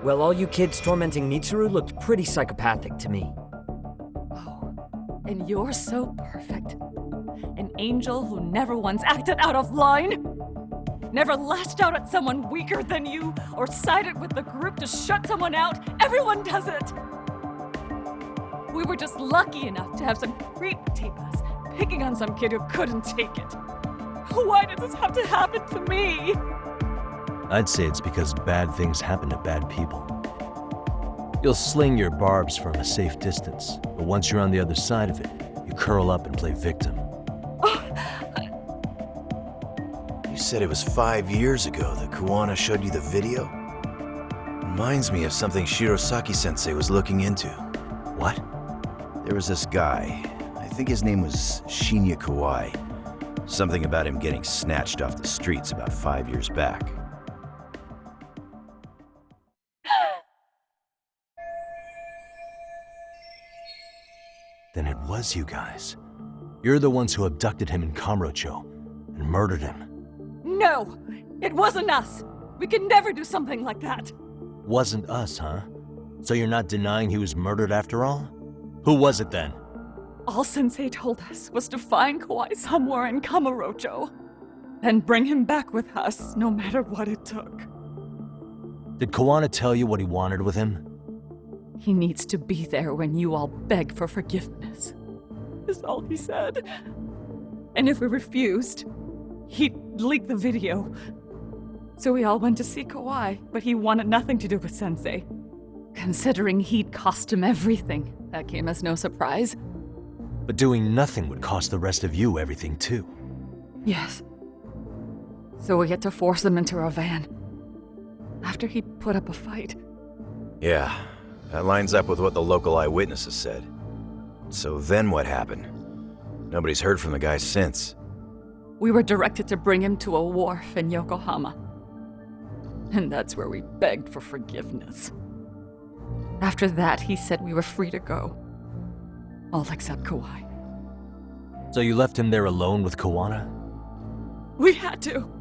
Well, all you kids tormenting Mitsuru looked pretty psychopathic to me. Oh, and you're so perfect. An angel who never once acted out of line. Never lashed out at someone weaker than you, or sided with the group to shut someone out. Everyone does it! We were just lucky enough to have some creep tape us, picking on some kid who couldn't take it. Why did this have to happen to me? I'd say it's because bad things happen to bad people. You'll sling your barbs from a safe distance, but once you're on the other side of it, you curl up and play victim. You said it was 5 years ago that Kuwana showed you the video? Reminds me of something Shirosaki-sensei was looking into. What? There was this guy. I think his name was Shinya Kawai. Something about him getting snatched off the streets about 5 years back. Then it was you guys. You're the ones who abducted him in Kamurocho and murdered him. No! It wasn't us! We could never do something like that! Wasn't us, huh? So you're not denying he was murdered after all? Who was it then? All Sensei told us was to find Kawai somewhere in Kamurocho, then bring him back with us, no matter what it took. Did Kuwana tell you what he wanted with him? He needs to be there when you all beg for forgiveness, is all he said. And if we refused, he'd leak the video. So we all went to see Kawai, but he wanted nothing to do with Sensei. Considering he'd cost him everything, that came as no surprise. But doing nothing would cost the rest of you everything too. Yes. So we had to force him into our van. After he put up a fight. Yeah, that lines up with what the local eyewitnesses said. So then what happened? Nobody's heard from the guy since. We were directed to bring him to a wharf in Yokohama. And that's where we begged for forgiveness. After that, he said we were free to go. All except Kawai. So you left him there alone with Kuwana? We had to.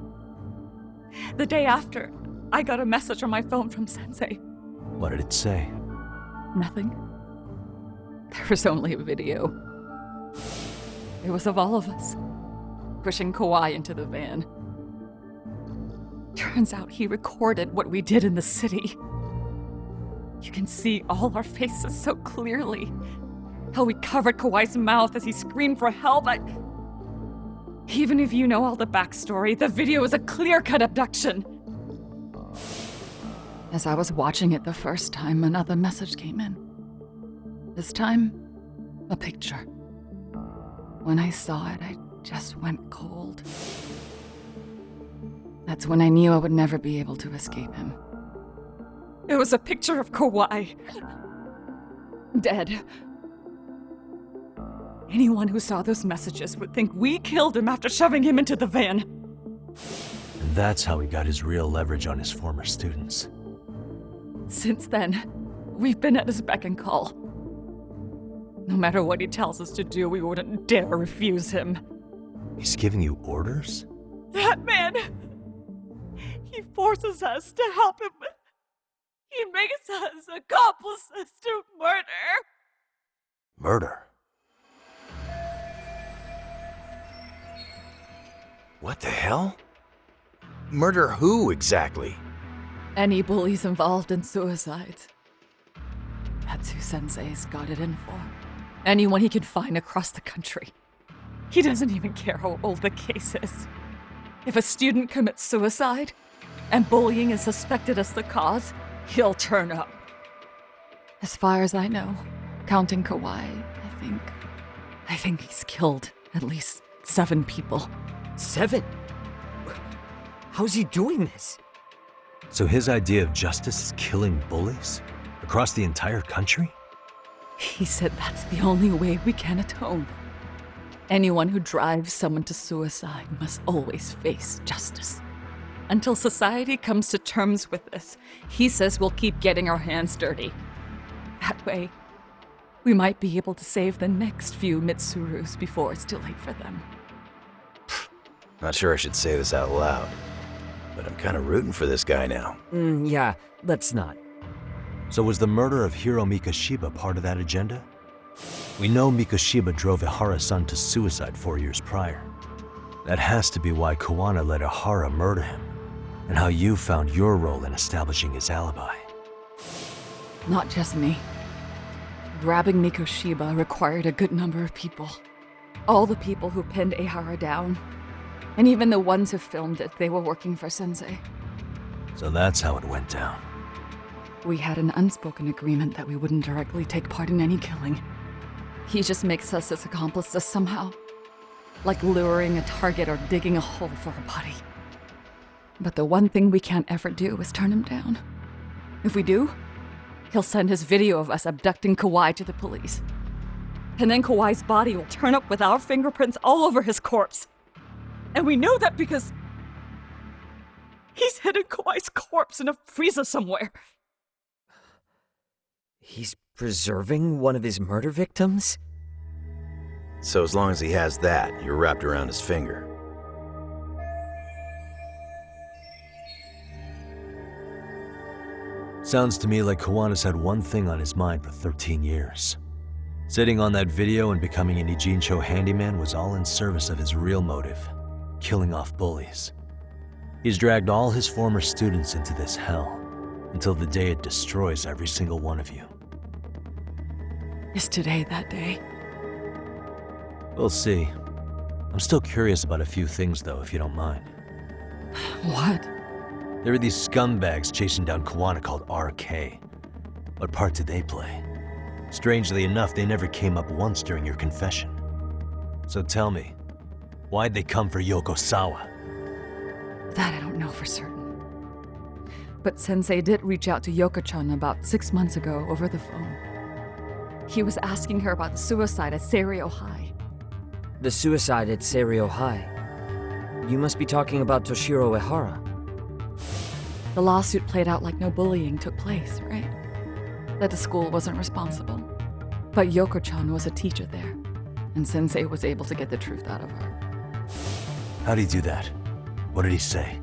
The day after, I got a message on my phone from Sensei. What did it say? Nothing. There was only a video. It was of all of us, pushing Kawai into the van. Turns out he recorded what we did in the city. You can see all our faces so clearly. How we covered Kawai's mouth as he screamed for help. Even if you know all the backstory, the video is a clear-cut abduction. As I was watching it the first time, another message came in. This time, a picture. When I saw it, I just went cold. That's when I knew I would never be able to escape him. It was a picture of Kawai. Dead. Anyone who saw those messages would think we killed him after shoving him into the van. And that's how he got his real leverage on his former students. Since then, we've been at his beck and call. No matter what he tells us to do, we wouldn't dare refuse him. He's giving you orders? That man! He forces us to help him. He makes us accomplices to murder. Murder? What the hell? Murder who, exactly? Any bullies involved in suicides. That's who Sensei's got it in for. Anyone he can find across the country. He doesn't even care how old the case is. If a student commits suicide, and bullying is suspected as the cause, he'll turn up. As far as I know, counting Kawai, I think he's killed at least 7 people. 7? How's he doing this? So his idea of justice is killing bullies? Across the entire country? He said that's the only way we can atone. Anyone who drives someone to suicide must always face justice. Until society comes to terms with this, he says we'll keep getting our hands dirty. That way, we might be able to save the next few Mitsurus before it's too late for them. Not sure I should say this out loud, but I'm kind of rooting for this guy now. Yeah, let's not. So was the murder of Hiro Mikoshiba part of that agenda? We know Mikoshiba drove Ihara-san to suicide 4 years prior. That has to be why Kuwana let Ihara murder him, and how you found your role in establishing his alibi. Not just me. Grabbing Mikoshiba required a good number of people. All the people who pinned Ihara down. And even the ones who filmed it, they were working for Sensei. So that's how it went down. We had an unspoken agreement that we wouldn't directly take part in any killing. He just makes us his accomplices somehow. Like luring a target or digging a hole for a body. But the one thing we can't ever do is turn him down. If we do, he'll send his video of us abducting Kawai to the police. And then Kawai's body will turn up with our fingerprints all over his corpse. And we know that because he's hidden Kawai's corpse in a freezer somewhere. He's preserving one of his murder victims? So as long as he has that, you're wrapped around his finger. Sounds to me like Kuwana's had one thing on his mind for 13 years. Sitting on that video and becoming an Ijincho handyman was all in service of his real motive, killing off bullies. He's dragged all his former students into this hell, until the day it destroys every single one of you. Is today that day? We'll see. I'm still curious about a few things though, if you don't mind. What? There are these scumbags chasing down Kuwana called RK. What part did they play? Strangely enough, they never came up once during your confession. So tell me, why'd they come for Yokosawa? That I don't know for certain. But Sensei did reach out to Yoko-chan about 6 months ago over the phone. He was asking her about the suicide at Seiryo High. The suicide at Seiryo High? You must be talking about Toshiro Ihara. The lawsuit played out like no bullying took place, right? That the school wasn't responsible. But Yoko-chan was a teacher there, and Sensei was able to get the truth out of her. How'd he do that? What did he say?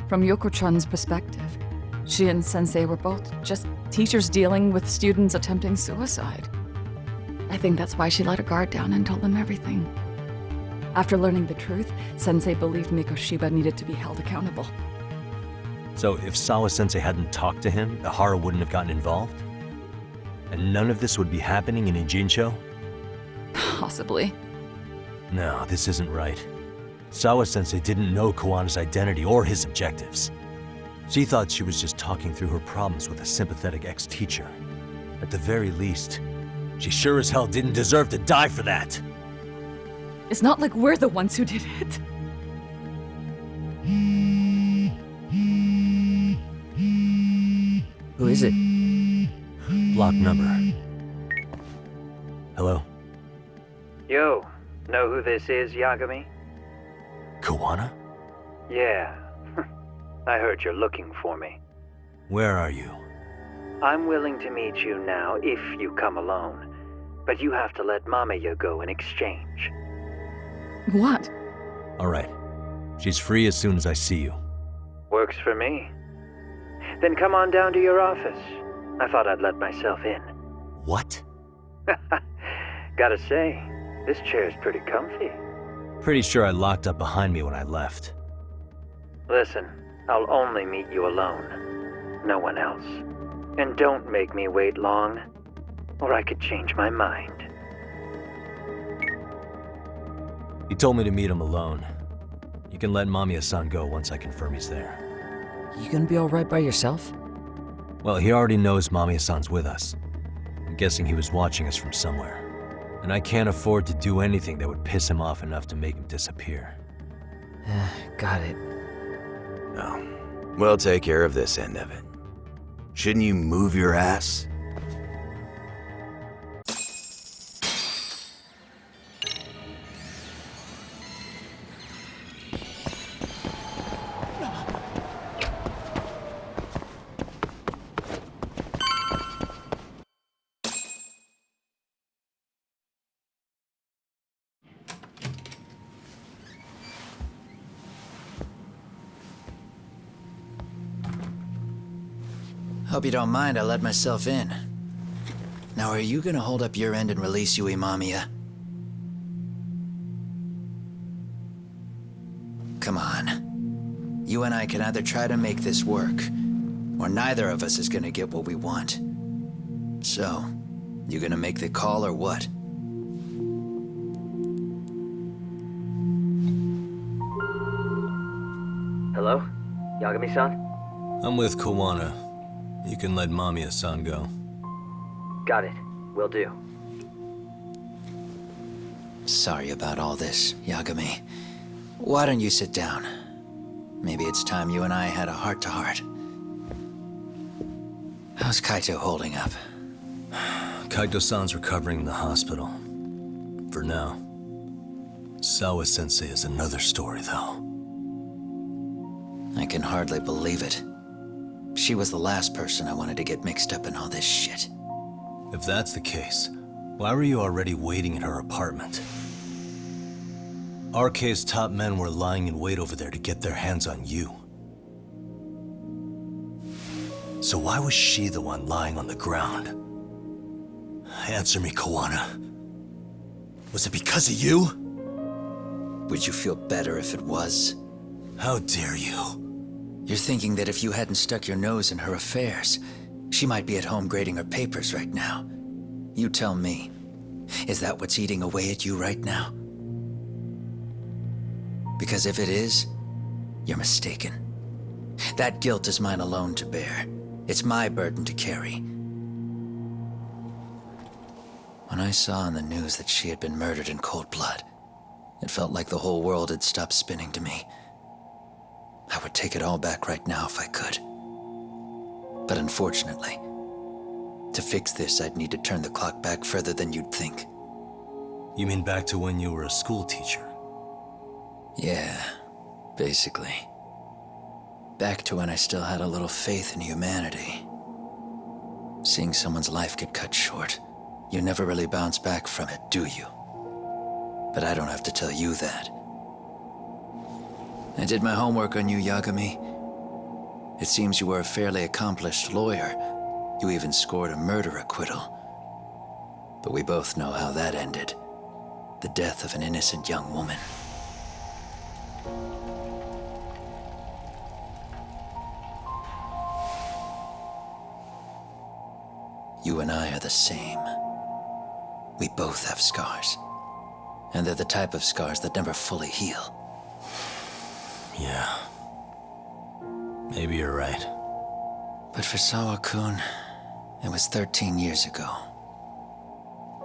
From Yoko-chan's perspective, she and Sensei were both just teachers dealing with students attempting suicide. I think that's why she let her guard down and told them everything. After learning the truth, Sensei believed Mikoshiba needed to be held accountable. So if Sawa-sensei hadn't talked to him, Ihara wouldn't have gotten involved? And none of this would be happening in Ijincho? Possibly. No, this isn't right. Sawa-sensei didn't know Kuwana's identity or his objectives. She thought she was just talking through her problems with a sympathetic ex-teacher. At the very least, she sure as hell didn't deserve to die for that! It's not like we're the ones who did it. Who is it? Block number. Hello? Yo, know who this is, Yagami? Kuwana? Yeah. I heard you're looking for me. Where are you? I'm willing to meet you now if you come alone. But you have to let Mamiya go in exchange. What? Alright. She's free as soon as I see you. Works for me. Then come on down to your office. I thought I'd let myself in. What? Gotta say, this chair's pretty comfy. Pretty sure I locked up behind me when I left. Listen, I'll only meet you alone. No one else. And don't make me wait long, or I could change my mind. He told me to meet him alone. You can let Mamiya-san go once I confirm he's there. You gonna be alright by yourself? Well, he already knows Mamiya-san's with us. I'm guessing he was watching us from somewhere. And I can't afford to do anything that would piss him off enough to make him disappear. Got it. Oh, we'll take care of this end of it. Shouldn't you move your ass? Hope you don't mind I let myself in. Now are you gonna hold up your end and release Yui Mamiya? Come on. You and I can either try to make this work, or neither of us is gonna get what we want. So, you gonna make the call or what? Hello? Yagami-san? I'm with Kuwana. You can let Mamiya-san go. Got it. Will do. Sorry about all this, Yagami. Why don't you sit down? Maybe it's time you and I had a heart-to-heart. How's Kaito holding up? Kaito-san's recovering in the hospital. For now. Sawa-sensei is another story, though. I can hardly believe it. She was the last person I wanted to get mixed up in all this shit. If that's the case, why were you already waiting in her apartment? RK's top men were lying in wait over there to get their hands on you. So why was she the one lying on the ground? Answer me, Kuwana. Was it because of you? Would you feel better if it was? How dare you? You're thinking that if you hadn't stuck your nose in her affairs, she might be at home grading her papers right now. You tell me, is that what's eating away at you right now? Because if it is, you're mistaken. That guilt is mine alone to bear. It's my burden to carry. When I saw on the news that she had been murdered in cold blood, it felt like the whole world had stopped spinning to me. I would take it all back right now if I could. But unfortunately, to fix this, I'd need to turn the clock back further than you'd think. You mean back to when you were a school teacher? Yeah, basically. Back to when I still had a little faith in humanity. Seeing someone's life get cut short, you never really bounce back from it, do you? But I don't have to tell you that. I did my homework on you, Yagami. It seems you were a fairly accomplished lawyer. You even scored a murder acquittal. But we both know how that ended. The death of an innocent young woman. You and I are the same. We both have scars. And they're the type of scars that never fully heal. Yeah. Maybe you're right. But for Sawa-kun, it was 13 years ago.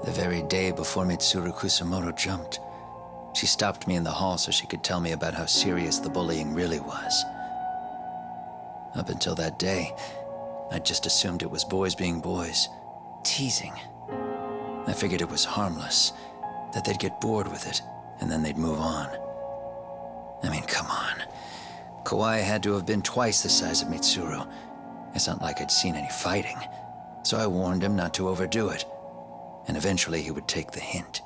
The very day before Mitsuru Kusumoto jumped, she stopped me in the hall so she could tell me about how serious the bullying really was. Up until that day, I just assumed it was boys being boys, teasing. I figured it was harmless, that they'd get bored with it, and then they'd move on. I mean, come on. Kawai had to have been twice the size of Mitsuru. It's not like I'd seen any fighting, so I warned him not to overdo it, and eventually he would take the hint.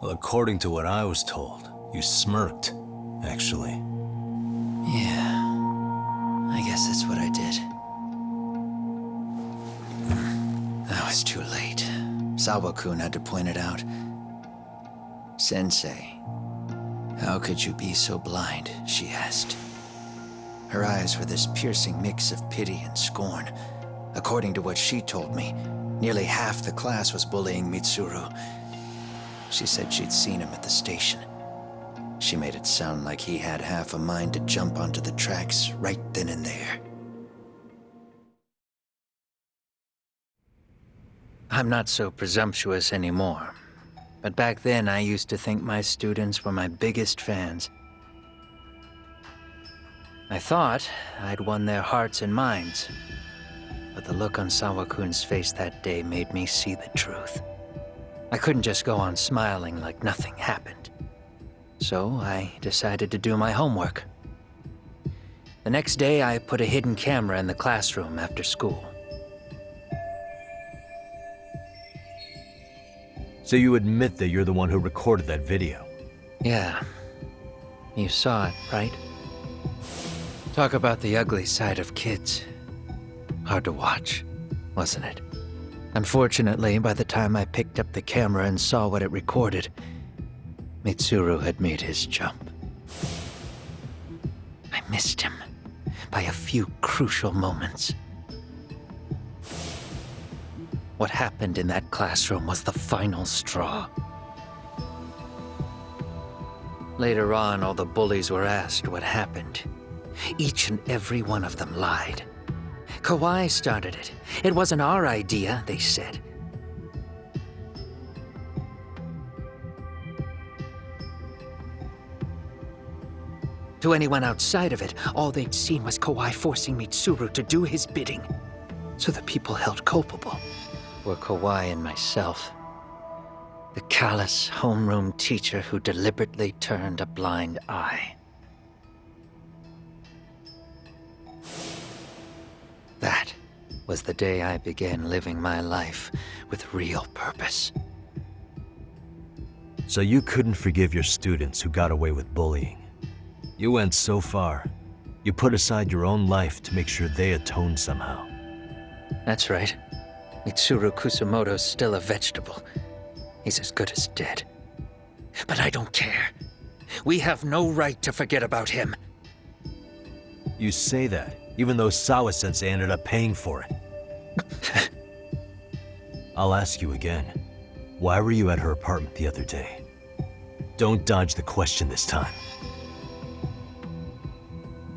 Well, according to what I was told, you smirked, actually. Yeah, I guess that's what I did. I was too late. Sawa-kun had to point it out. Sensei, how could you be so blind, she asked. Her eyes were this piercing mix of pity and scorn. According to what she told me, nearly half the class was bullying Mitsuru. She said she'd seen him at the station. She made it sound like he had half a mind to jump onto the tracks right then and there. I'm not so presumptuous anymore. But back then, I used to think my students were my biggest fans. I thought I'd won their hearts and minds. But the look on Sawa-kun's face that day made me see the truth. I couldn't just go on smiling like nothing happened. So I decided to do my homework. The next day, I put a hidden camera in the classroom after school. So you admit that you're the one who recorded that video? Yeah. You saw it, right? Talk about the ugly side of kids. Hard to watch, wasn't it? Unfortunately, by the time I picked up the camera and saw what it recorded, Mitsuru had made his jump. missed him by a few crucial moments. What happened in that classroom was the final straw. Later on, all the bullies were asked what happened. Each and every one of them lied. Kawai started it. It wasn't our idea, they said. To anyone outside of it, all they'd seen was Kawai forcing Mitsuru to do his bidding. So the people held culpable were Kawai and myself. The callous homeroom teacher who deliberately turned a blind eye. That was the day I began living my life with real purpose. So you couldn't forgive your students who got away with bullying. You went so far, you put aside your own life to make sure they atoned somehow. That's right. Mitsuru Kusumoto's still a vegetable. He's as good as dead. But I don't care. We have no right to forget about him. You say that, even though Sawa-sensei ended up paying for it. I'll ask you again. Why were you at her apartment the other day? Don't dodge the question this time.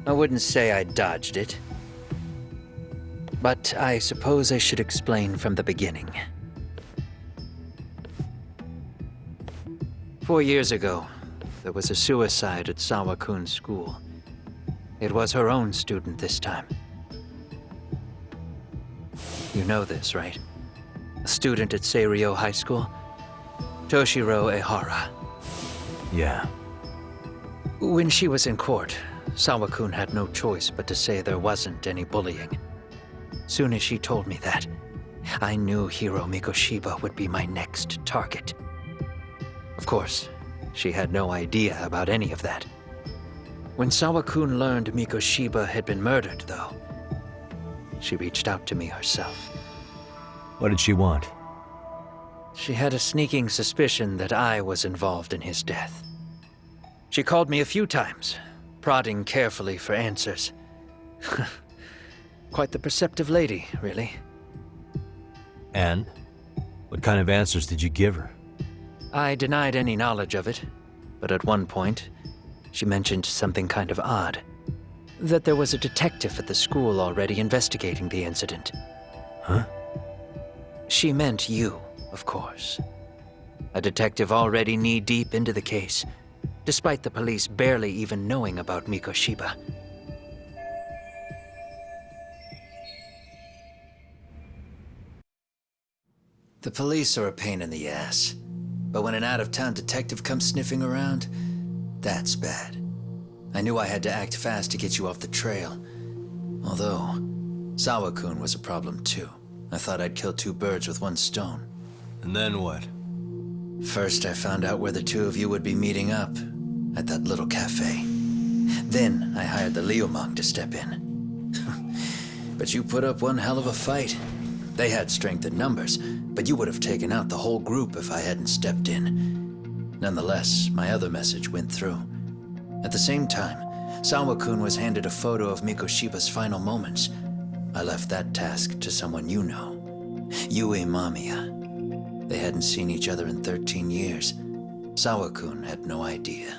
I wouldn't say I dodged it. But I suppose I should explain from the beginning. 4 years ago, there was a suicide at Sawa-kun's school. It was her own student this time. You know this, right? A student at Seiryo High School? Toshiro Ehara. Yeah. When she was in court, Sawa-kun had no choice but to say there wasn't any bullying. Soon as she told me that, I knew Hiro Mikoshiba would be my next target. Of course, she had no idea about any of that. When Sawa-kun learned Mikoshiba had been murdered, though, she reached out to me herself. What did she want? She had a sneaking suspicion that I was involved in his death. She called me a few times, prodding carefully for answers. Quite the perceptive lady, really. And? What kind of answers did you give her? I denied any knowledge of it, but at one point, she mentioned something kind of odd. That there was a detective at the school already investigating the incident. Huh? She meant you, of course. A detective already knee-deep into the case, despite the police barely even knowing about Mikoshiba. The police are a pain in the ass, but when an out-of-town detective comes sniffing around, that's bad. I knew I had to act fast to get you off the trail. Although, Sawa-kun was a problem too. I thought I'd kill two birds with one stone. And then what? First, I found out where the two of you would be meeting up, at that little cafe. Then, I hired the Liumang to step in. But you put up one hell of a fight. They had strength in numbers, but you would have taken out the whole group if I hadn't stepped in. Nonetheless, my other message went through. At the same time, Sawa-kun was handed a photo of Mikoshiba's final moments. I left that task to someone you know. Yue Mamiya. They hadn't seen each other in 13 years. Sawa-kun had no idea.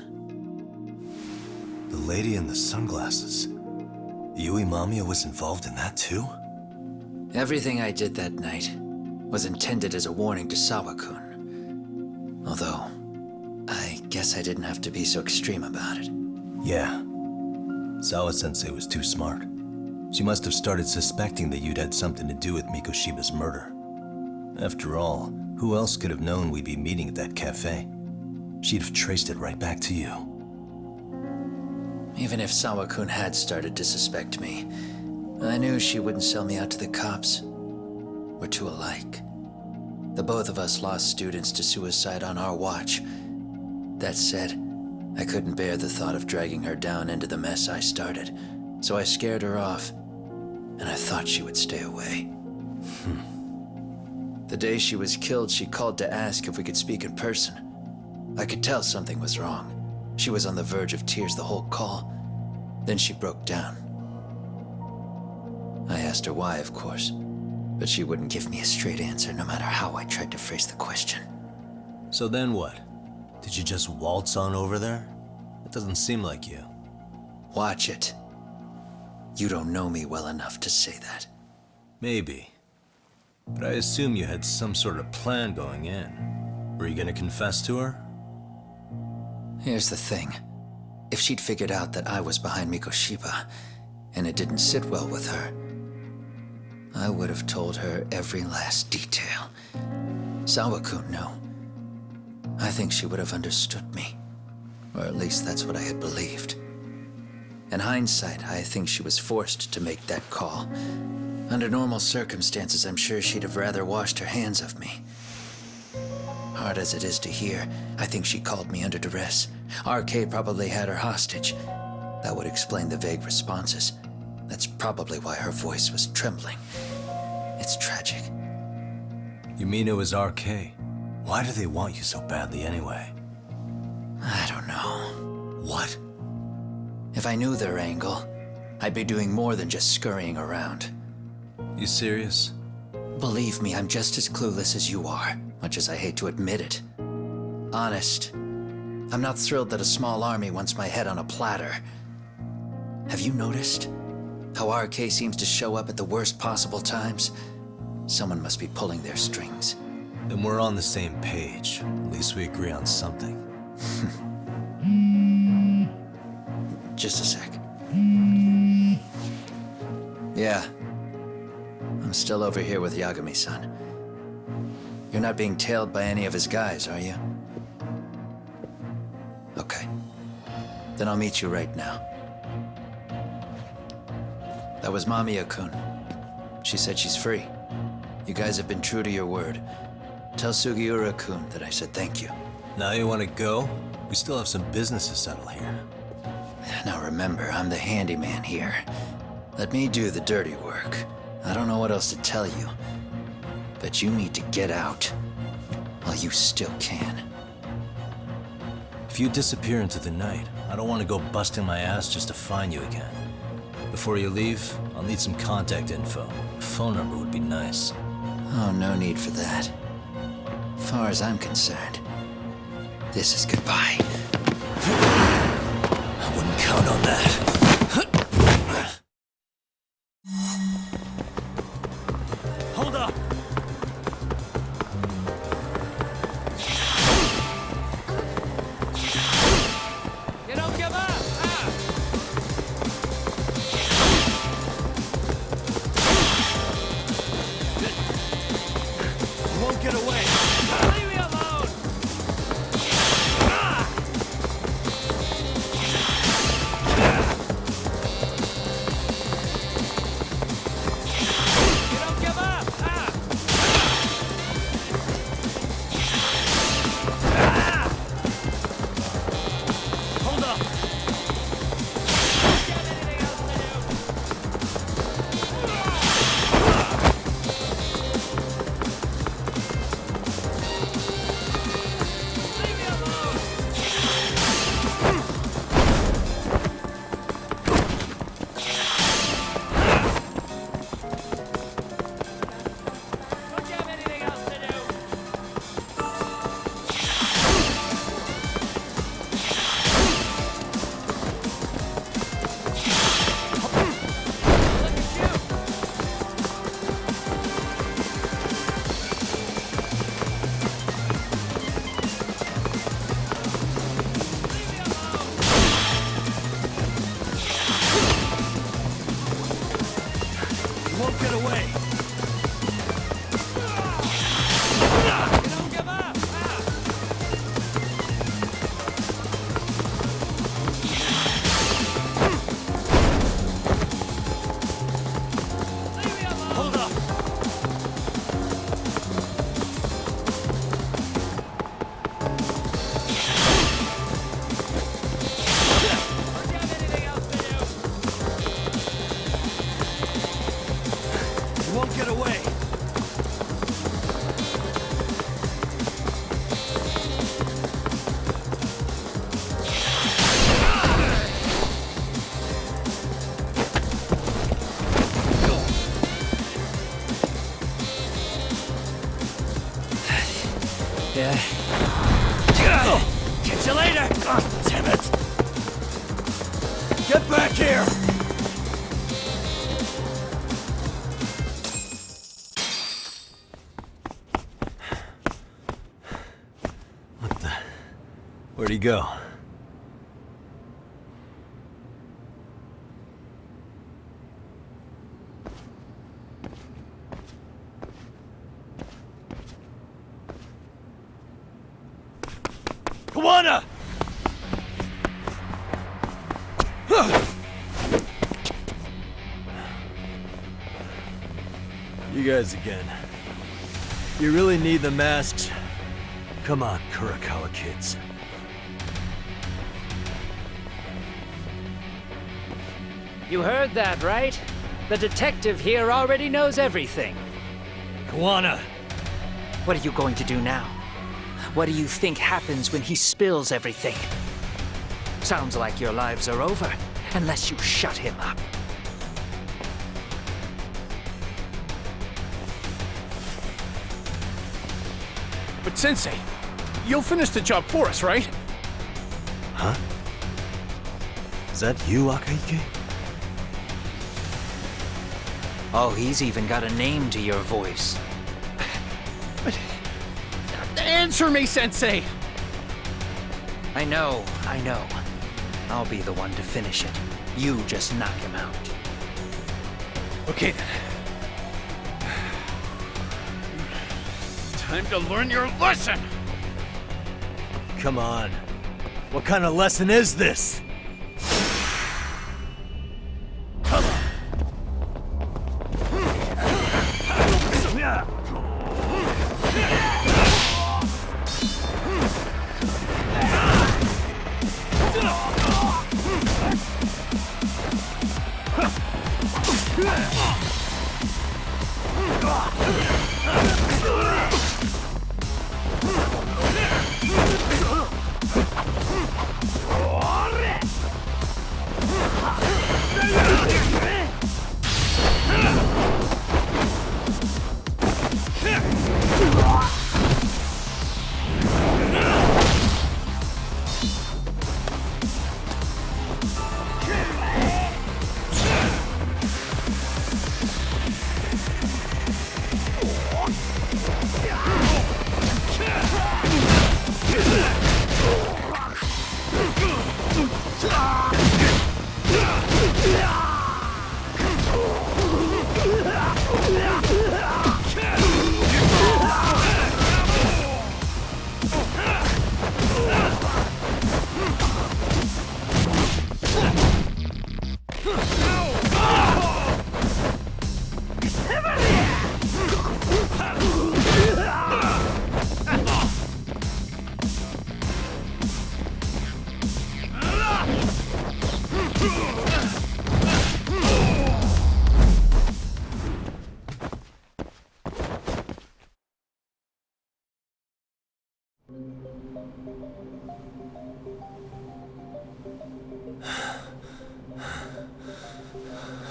The lady in the sunglasses. Yue Mamiya was involved in that too? Everything I did that night was intended as a warning to Sawa-kun. Although, I guess I didn't have to be so extreme about it. Yeah. Sawa-sensei was too smart. She must have started suspecting that you'd had something to do with Mikoshiba's murder. After all, who else could have known we'd be meeting at that cafe? She'd have traced it right back to you. Even if Sawa-kun had started to suspect me, I knew she wouldn't sell me out to the cops. We're too alike. The both of us lost students to suicide on our watch. That said, I couldn't bear the thought of dragging her down into the mess I started, so I scared her off, and I thought she would stay away. The day she was killed, she called to ask if we could speak in person. I could tell something was wrong. She was on the verge of tears the whole call. Then she broke down. I asked her why, of course, but she wouldn't give me a straight answer no matter how I tried to phrase the question. So then what? Did you just waltz on over there? It doesn't seem like you. Watch it. You don't know me well enough to say that. Maybe. But I assume you had some sort of plan going in. Were you gonna confess to her? Here's the thing. If she'd figured out that I was behind Mikoshiba, and it didn't sit well with her, I would have told her every last detail. Sawa-kun knew. I think she would have understood me. Or at least that's what I had believed. In hindsight, I think she was forced to make that call. Under normal circumstances, I'm sure she'd have rather washed her hands of me. Hard as it is to hear, I think she called me under duress. RK probably had her hostage. That would explain the vague responses. That's probably why her voice was trembling. It's tragic. You mean it was RK? Why do they want you so badly anyway? I don't know. What? If I knew their angle, I'd be doing more than just scurrying around. You serious? Believe me, I'm just as clueless as you are, much as I hate to admit it. Honest, I'm not thrilled that a small army wants my head on a platter. Have you noticed how RK seems to show up at the worst possible times? Someone must be pulling their strings. Then we're on the same page. At least we agree on something. Just a sec. Yeah. I'm still over here with Yagami-san. You're not being tailed by any of his guys, are you? Okay. Then I'll meet you right now. That was Mamiya-kun. She said she's free. You guys have been true to your word. Tell Sugiura-kun that I said thank you. Now you want to go? We still have some business to settle here. Now remember, I'm the handyman here. Let me do the dirty work. I don't know what else to tell you. But you need to get out while you still can. If you disappear into the night, I don't want to go busting my ass just to find you again. Before you leave, I'll need some contact info. A phone number would be nice. Oh, no need for that. As far as I'm concerned, this is goodbye. I wouldn't count on that. Hold up! You won't get away. Leave me alone! Catch you later! Oh, damn it! Get back here! What the? Where'd he go? Kuwana! You guys again. You really need the masks? Come on, Kurakawa kids. You heard that, right? The detective here already knows everything. Kuwana! What are you going to do now? What do you think happens when he spills everything? Sounds like your lives are over, unless you shut him up. But Sensei, you'll finish the job for us, right? Huh? Is that you, Akaike? Oh, he's even got a name to your voice. Answer me, Sensei! I know. I'll be the one to finish it. You just knock him out. Okay then. Time to learn your lesson! Come on. What kind of lesson is this?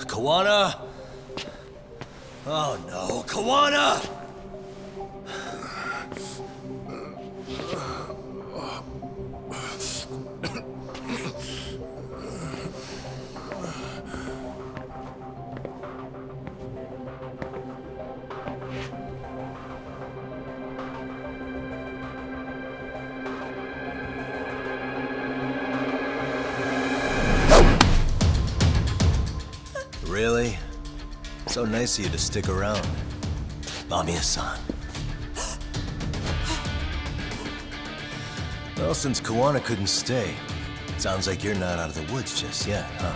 Kuwana? Oh no, Kuwana! Really? So nice of you to stick around. Mamiya-san. Well, since Kuwana couldn't stay, sounds like you're not out of the woods just yet, huh?